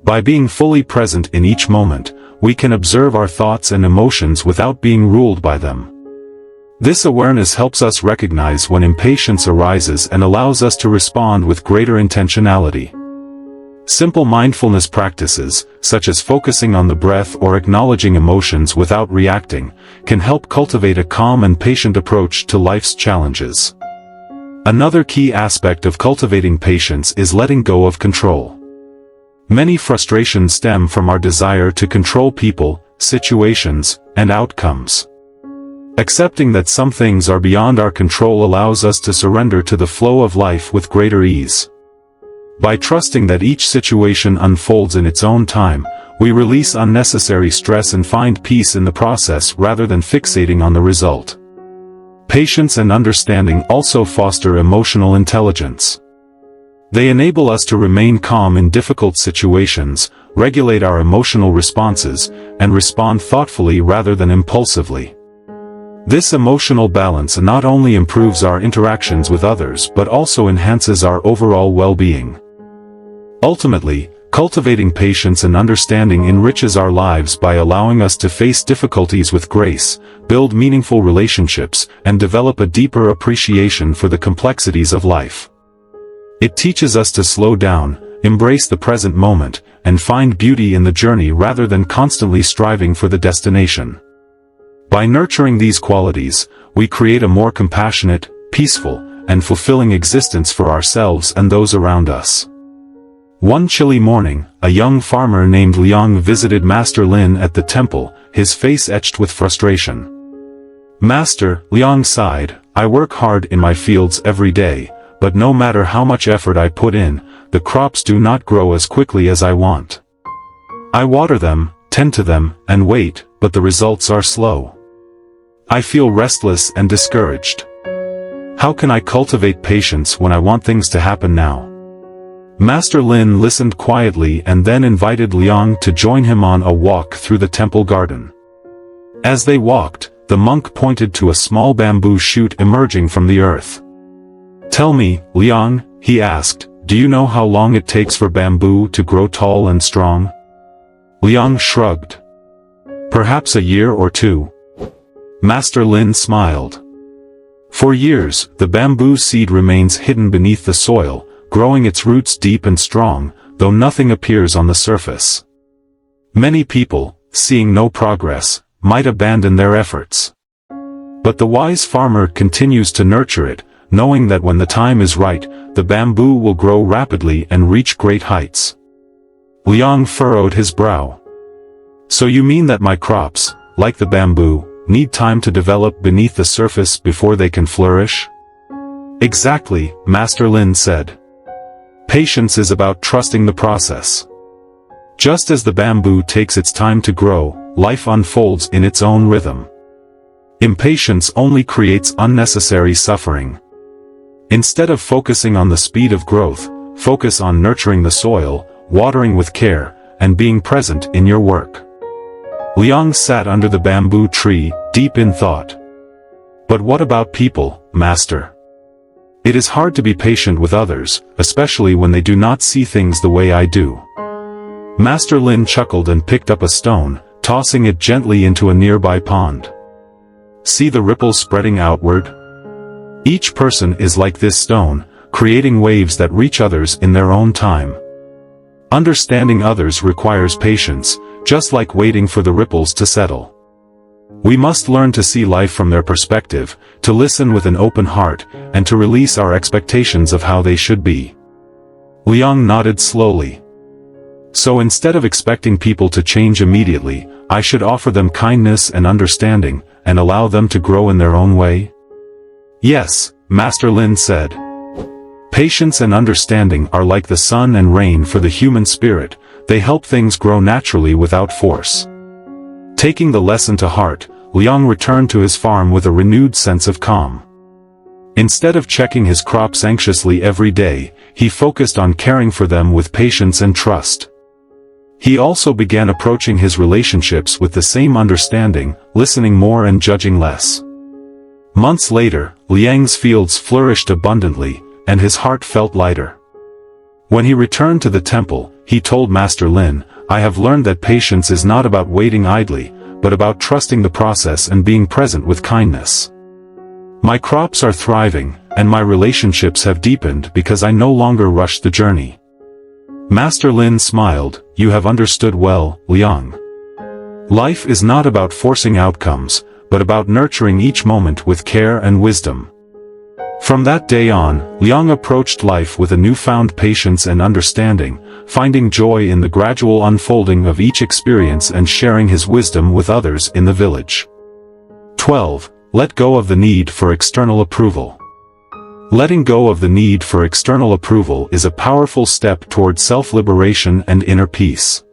By being fully present in each moment, we can observe our thoughts and emotions without being ruled by them. This awareness helps us recognize when impatience arises and allows us to respond with greater intentionality. Simple mindfulness practices, such as focusing on the breath or acknowledging emotions without reacting, can help cultivate a calm and patient approach to life's challenges. Another key aspect of cultivating patience is letting go of control. Many frustrations stem from our desire to control people, situations, and outcomes. Accepting that some things are beyond our control allows us to surrender to the flow of life with greater ease. By trusting that each situation unfolds in its own time, we release unnecessary stress and find peace in the process rather than fixating on the result. Patience and understanding also foster emotional intelligence. They enable us to remain calm in difficult situations, regulate our emotional responses, and respond thoughtfully rather than impulsively. This emotional balance not only improves our interactions with others but also enhances our overall well-being. Ultimately, cultivating patience and understanding enriches our lives by allowing us to face difficulties with grace, build meaningful relationships, and develop a deeper appreciation for the complexities of life. It teaches us to slow down, embrace the present moment, and find beauty in the journey rather than constantly striving for the destination. By nurturing these qualities, we create a more compassionate, peaceful, and fulfilling existence for ourselves and those around us. One chilly morning, a young farmer named Liang visited Master Lin at the temple, his face etched with frustration. "Master," Liang sighed, "I work hard in my fields every day, but no matter how much effort I put in, the crops do not grow as quickly as I want. I water them, tend to them, and wait, but the results are slow. I feel restless and discouraged. How can I cultivate patience when I want things to happen now?" Master Lin listened quietly and then invited Liang to join him on a walk through the temple garden. As they walked, the monk pointed to a small bamboo shoot emerging from the earth. "Tell me, Liang," he asked, "do you know how long it takes for bamboo to grow tall and strong?" Liang shrugged. "Perhaps a year or two." Master Lin smiled. "For years, the bamboo seed remains hidden beneath the soil, growing its roots deep and strong, though nothing appears on the surface. Many people, seeing no progress, might abandon their efforts. But the wise farmer continues to nurture it, knowing that when the time is right, the bamboo will grow rapidly and reach great heights." Liang furrowed his brow. "So you mean that my crops, like the bamboo, need time to develop beneath the surface before they can flourish? Exactly, Master Lin said. Patience is about trusting the process. Just as the bamboo takes its time to grow, life unfolds in its own rhythm. Impatience only creates unnecessary suffering. Instead of focusing on the speed of growth, focus on nurturing the soil, watering with care, and being present in your work. Liang sat under the bamboo tree, deep in thought. But what about people, Master? It is hard to be patient with others, especially when they do not see things the way I do. Master Lin chuckled and picked up a stone, tossing it gently into a nearby pond. See the ripples spreading outward? Each person is like this stone, creating waves that reach others in their own time. Understanding others requires patience, just like waiting for the ripples to settle. We must learn to see life from their perspective, to listen with an open heart, and to release our expectations of how they should be. Liang nodded slowly. So instead of expecting people to change immediately, I should offer them kindness and understanding, and allow them to grow in their own way? Yes, Master Lin said. Patience and understanding are like the sun and rain for the human spirit, they help things grow naturally without force. Taking the lesson to heart, Liang returned to his farm with a renewed sense of calm. Instead of checking his crops anxiously every day, he focused on caring for them with patience and trust. He also began approaching his relationships with the same understanding, listening more and judging less. Months later, Liang's fields flourished abundantly, and his heart felt lighter. When he returned to the temple, he told Master Lin, I have learned that patience is not about waiting idly, but about trusting the process and being present with kindness. My crops are thriving, and my relationships have deepened because I no longer rush the journey. Master Lin smiled, you have understood well, Liang. Life is not about forcing outcomes, but about nurturing each moment with care and wisdom. From that day on, Liang approached life with a newfound patience and understanding, finding joy in the gradual unfolding of each experience and sharing his wisdom with others in the village. 12. Let go of the need for external approval. Letting go of the need for external approval is a powerful step toward self-liberation and inner peace.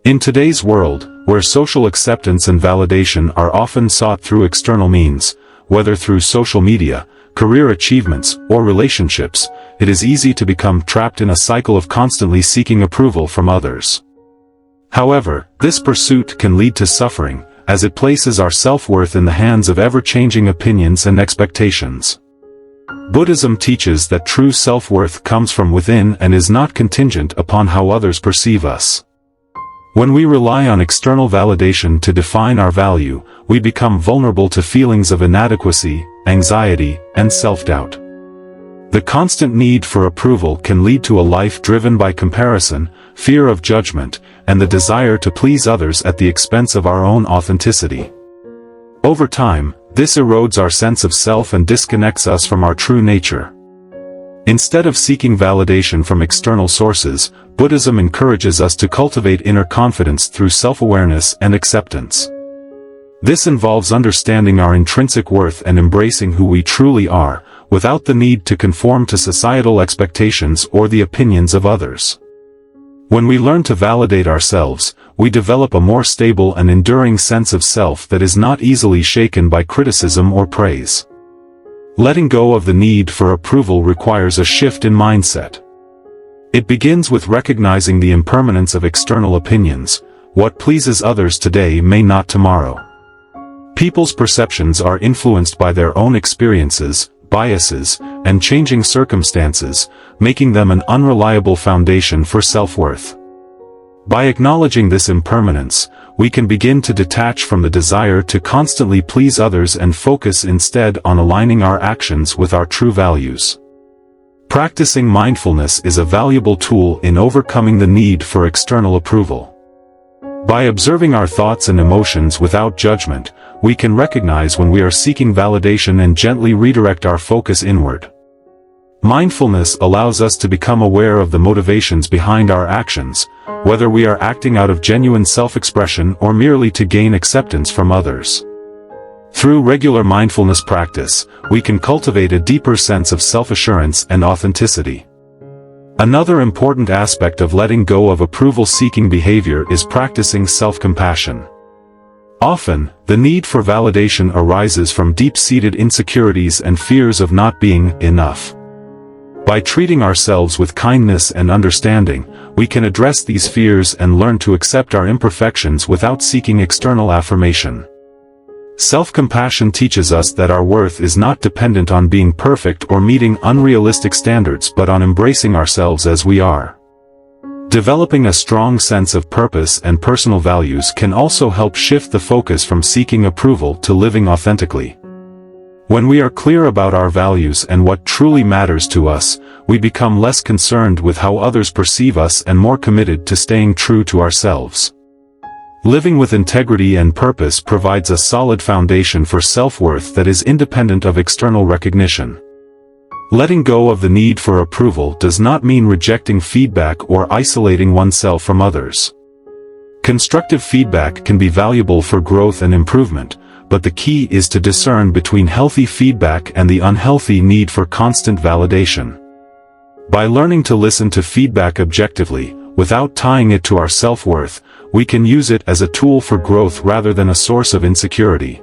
In today's world, where social acceptance and validation are often sought through external means, whether through social media, career achievements, or relationships, it is easy to become trapped in a cycle of constantly seeking approval from others. However, this pursuit can lead to suffering, as it places our self-worth in the hands of ever-changing opinions and expectations. Buddhism teaches that true self-worth comes from within and is not contingent upon how others perceive us. When we rely on external validation to define our value, we become vulnerable to feelings of inadequacy, anxiety, and self-doubt. The constant need for approval can lead to a life driven by comparison, fear of judgment, and the desire to please others at the expense of our own authenticity. Over time, this erodes our sense of self and disconnects us from our true nature. Instead of seeking validation from external sources, Buddhism encourages us to cultivate inner confidence through self-awareness and acceptance. This involves understanding our intrinsic worth and embracing who we truly are, without the need to conform to societal expectations or the opinions of others. When we learn to validate ourselves, we develop a more stable and enduring sense of self that is not easily shaken by criticism or praise. Letting go of the need for approval requires a shift in mindset. It begins with recognizing the impermanence of external opinions. What pleases others today may not tomorrow. People's perceptions are influenced by their own experiences, biases, and changing circumstances, making them an unreliable foundation for self-worth. By acknowledging this impermanence, we can begin to detach from the desire to constantly please others and focus instead on aligning our actions with our true values. Practicing mindfulness is a valuable tool in overcoming the need for external approval. By observing our thoughts and emotions without judgment, we can recognize when we are seeking validation and gently redirect our focus inward. Mindfulness allows us to become aware of the motivations behind our actions, whether we are acting out of genuine self-expression or merely to gain acceptance from others. Through regular mindfulness practice, we can cultivate a deeper sense of self-assurance and authenticity. Another important aspect of letting go of approval-seeking behavior is practicing self-compassion. Often, the need for validation arises from deep-seated insecurities and fears of not being enough. By treating ourselves with kindness and understanding, we can address these fears and learn to accept our imperfections without seeking external affirmation. Self-compassion teaches us that our worth is not dependent on being perfect or meeting unrealistic standards but on embracing ourselves as we are. Developing a strong sense of purpose and personal values can also help shift the focus from seeking approval to living authentically. When we are clear about our values and what truly matters to us, we become less concerned with how others perceive us and more committed to staying true to ourselves. Living with integrity and purpose provides a solid foundation for self-worth that is independent of external recognition. Letting go of the need for approval does not mean rejecting feedback or isolating oneself from others. Constructive feedback can be valuable for growth and improvement, but the key is to discern between healthy feedback and the unhealthy need for constant validation. By learning to listen to feedback objectively, without tying it to our self-worth, we can use it as a tool for growth rather than a source of insecurity.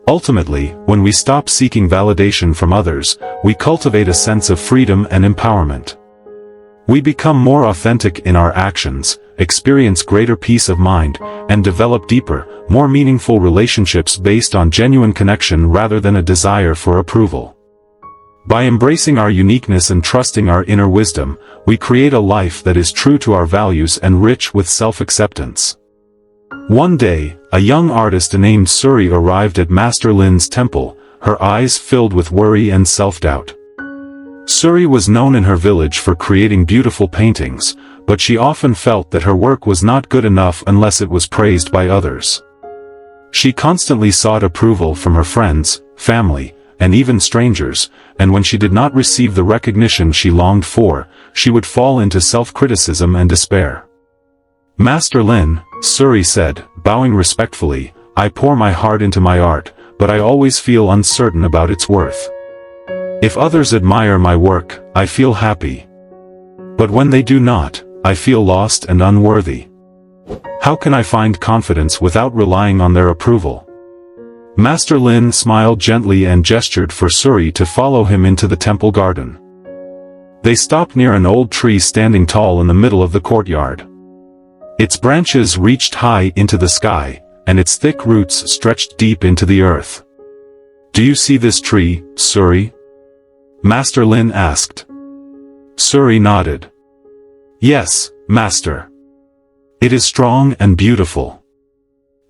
Ultimately, when we stop seeking validation from others, we cultivate a sense of freedom and empowerment. We become more authentic in our actions, experience greater peace of mind, and develop deeper, more meaningful relationships based on genuine connection rather than a desire for approval. By embracing our uniqueness and trusting our inner wisdom, we create a life that is true to our values and rich with self-acceptance. One day, a young artist named Suri arrived at Master Lin's temple, her eyes filled with worry and self-doubt. Suri was known in her village for creating beautiful paintings, but she often felt that her work was not good enough unless it was praised by others. She constantly sought approval from her friends, family, and even strangers, and when she did not receive the recognition she longed for, she would fall into self-criticism and despair. Master Lin, Suri said, bowing respectfully, I pour my heart into my art, but I always feel uncertain about its worth. If others admire my work, I feel happy. But when they do not, I feel lost and unworthy. How can I find confidence without relying on their approval? Master Lin smiled gently and gestured for Suri to follow him into the temple garden. They stopped near an old tree standing tall in the middle of the courtyard. Its branches reached high into the sky, and its thick roots stretched deep into the earth. Do you see this tree, Suri? Master Lin asked. Suri nodded. Yes, Master. It is strong and beautiful.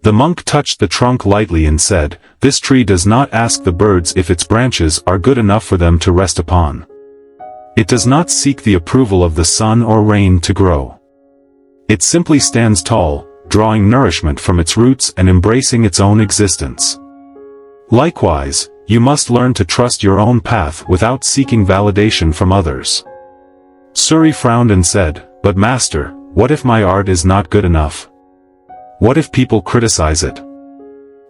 The monk touched the trunk lightly and said, This tree does not ask the birds if its branches are good enough for them to rest upon. It does not seek the approval of the sun or rain to grow. It simply stands tall, drawing nourishment from its roots and embracing its own existence. Likewise, you must learn to trust your own path without seeking validation from others. Suri frowned and said, But Master, what if my art is not good enough? What if people criticize it?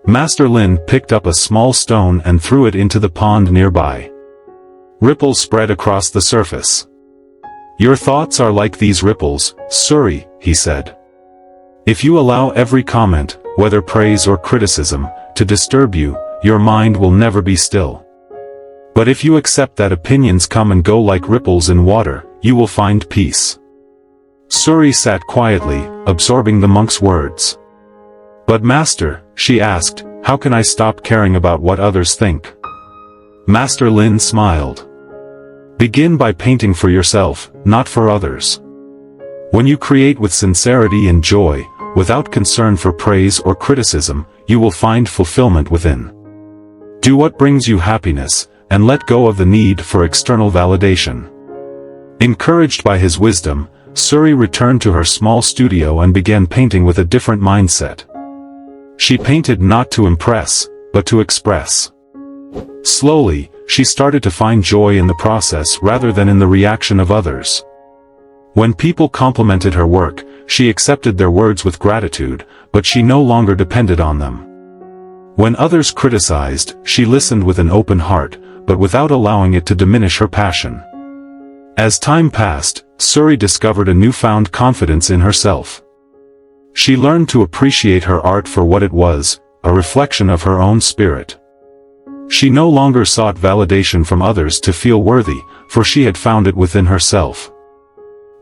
Master Lin picked up a small stone and threw it into the pond nearby. Ripples spread across the surface. Your thoughts are like these ripples, Suri, he said. If you allow every comment, whether praise or criticism, to disturb you, your mind will never be still. But if you accept that opinions come and go like ripples in water, you will find peace. Suri sat quietly, absorbing the monk's words. But Master, she asked, how can I stop caring about what others think? Master Lin smiled. Begin by painting for yourself, not for others. When you create with sincerity and joy, without concern for praise or criticism, you will find fulfillment within. Do what brings you happiness, and let go of the need for external validation. Encouraged by his wisdom, Suri returned to her small studio and began painting with a different mindset. She painted not to impress, but to express. Slowly, she started to find joy in the process rather than in the reaction of others. When people complimented her work, she accepted their words with gratitude, but she no longer depended on them. When others criticized, she listened with an open heart, but without allowing it to diminish her passion. As time passed, Suri discovered a newfound confidence in herself. She learned to appreciate her art for what it was, a reflection of her own spirit. She no longer sought validation from others to feel worthy, for she had found it within herself.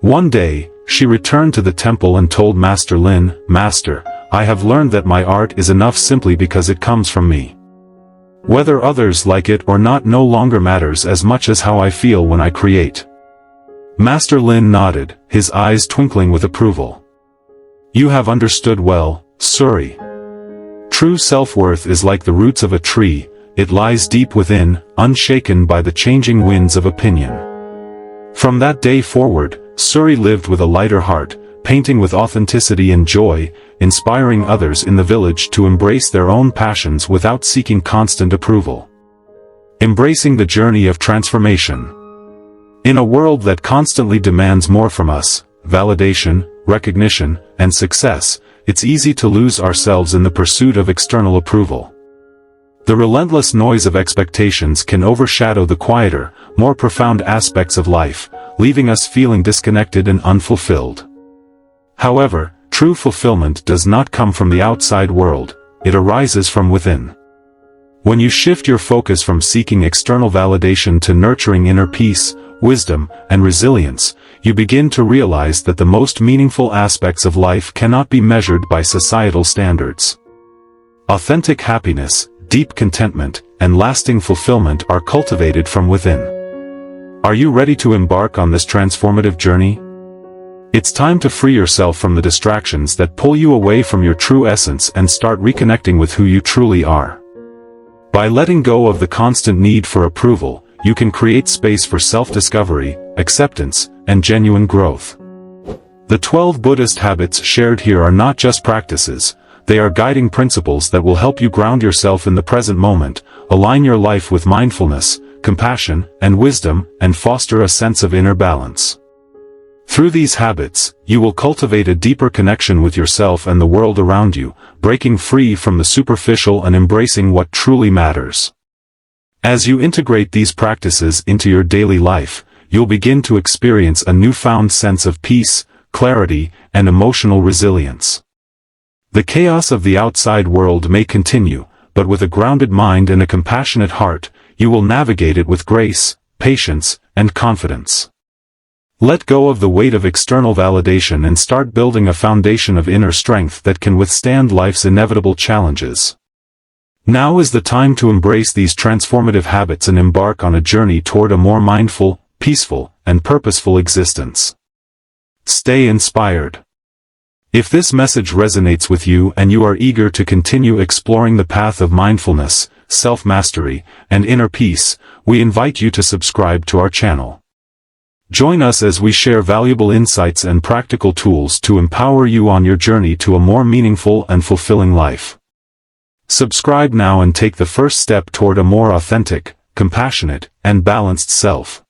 One day, she returned to the temple and told Master Lin, "Master, I have learned that my art is enough simply because it comes from me. Whether others like it or not no longer matters as much as how I feel when I create." Master Lin nodded, his eyes twinkling with approval. "You have understood well, Suri. True self-worth is like the roots of a tree, it lies deep within, unshaken by the changing winds of opinion." From that day forward, Suri lived with a lighter heart, painting with authenticity and joy, inspiring others in the village to embrace their own passions without seeking constant approval. Embracing the journey of transformation. In a world that constantly demands more from us, validation, recognition, and success, it's easy to lose ourselves in the pursuit of external approval. The relentless noise of expectations can overshadow the quieter, more profound aspects of life, leaving us feeling disconnected and unfulfilled. However, true fulfillment does not come from the outside world, it arises from within. When you shift your focus from seeking external validation to nurturing inner peace, wisdom, and resilience, you begin to realize that the most meaningful aspects of life cannot be measured by societal standards. Authentic happiness, deep contentment, and lasting fulfillment are cultivated from within. Are you ready to embark on this transformative journey? It's time to free yourself from the distractions that pull you away from your true essence and start reconnecting with who you truly are. By letting go of the constant need for approval, you can create space for self-discovery, acceptance, and genuine growth. The 12 Buddhist habits shared here are not just practices, they are guiding principles that will help you ground yourself in the present moment, align your life with mindfulness, compassion, and wisdom, and foster a sense of inner balance. Through these habits, you will cultivate a deeper connection with yourself and the world around you, breaking free from the superficial and embracing what truly matters. As you integrate these practices into your daily life, you'll begin to experience a newfound sense of peace, clarity, and emotional resilience. The chaos of the outside world may continue, but with a grounded mind and a compassionate heart, you will navigate it with grace, patience, and confidence. Let go of the weight of external validation and start building a foundation of inner strength that can withstand life's inevitable challenges. Now is the time to embrace these transformative habits and embark on a journey toward a more mindful, peaceful, and purposeful existence. Stay inspired. If this message resonates with you and you are eager to continue exploring the path of mindfulness, self-mastery, and inner peace, we invite you to subscribe to our channel. Join us as we share valuable insights and practical tools to empower you on your journey to a more meaningful and fulfilling life. Subscribe now and take the first step toward a more authentic, compassionate, and balanced self.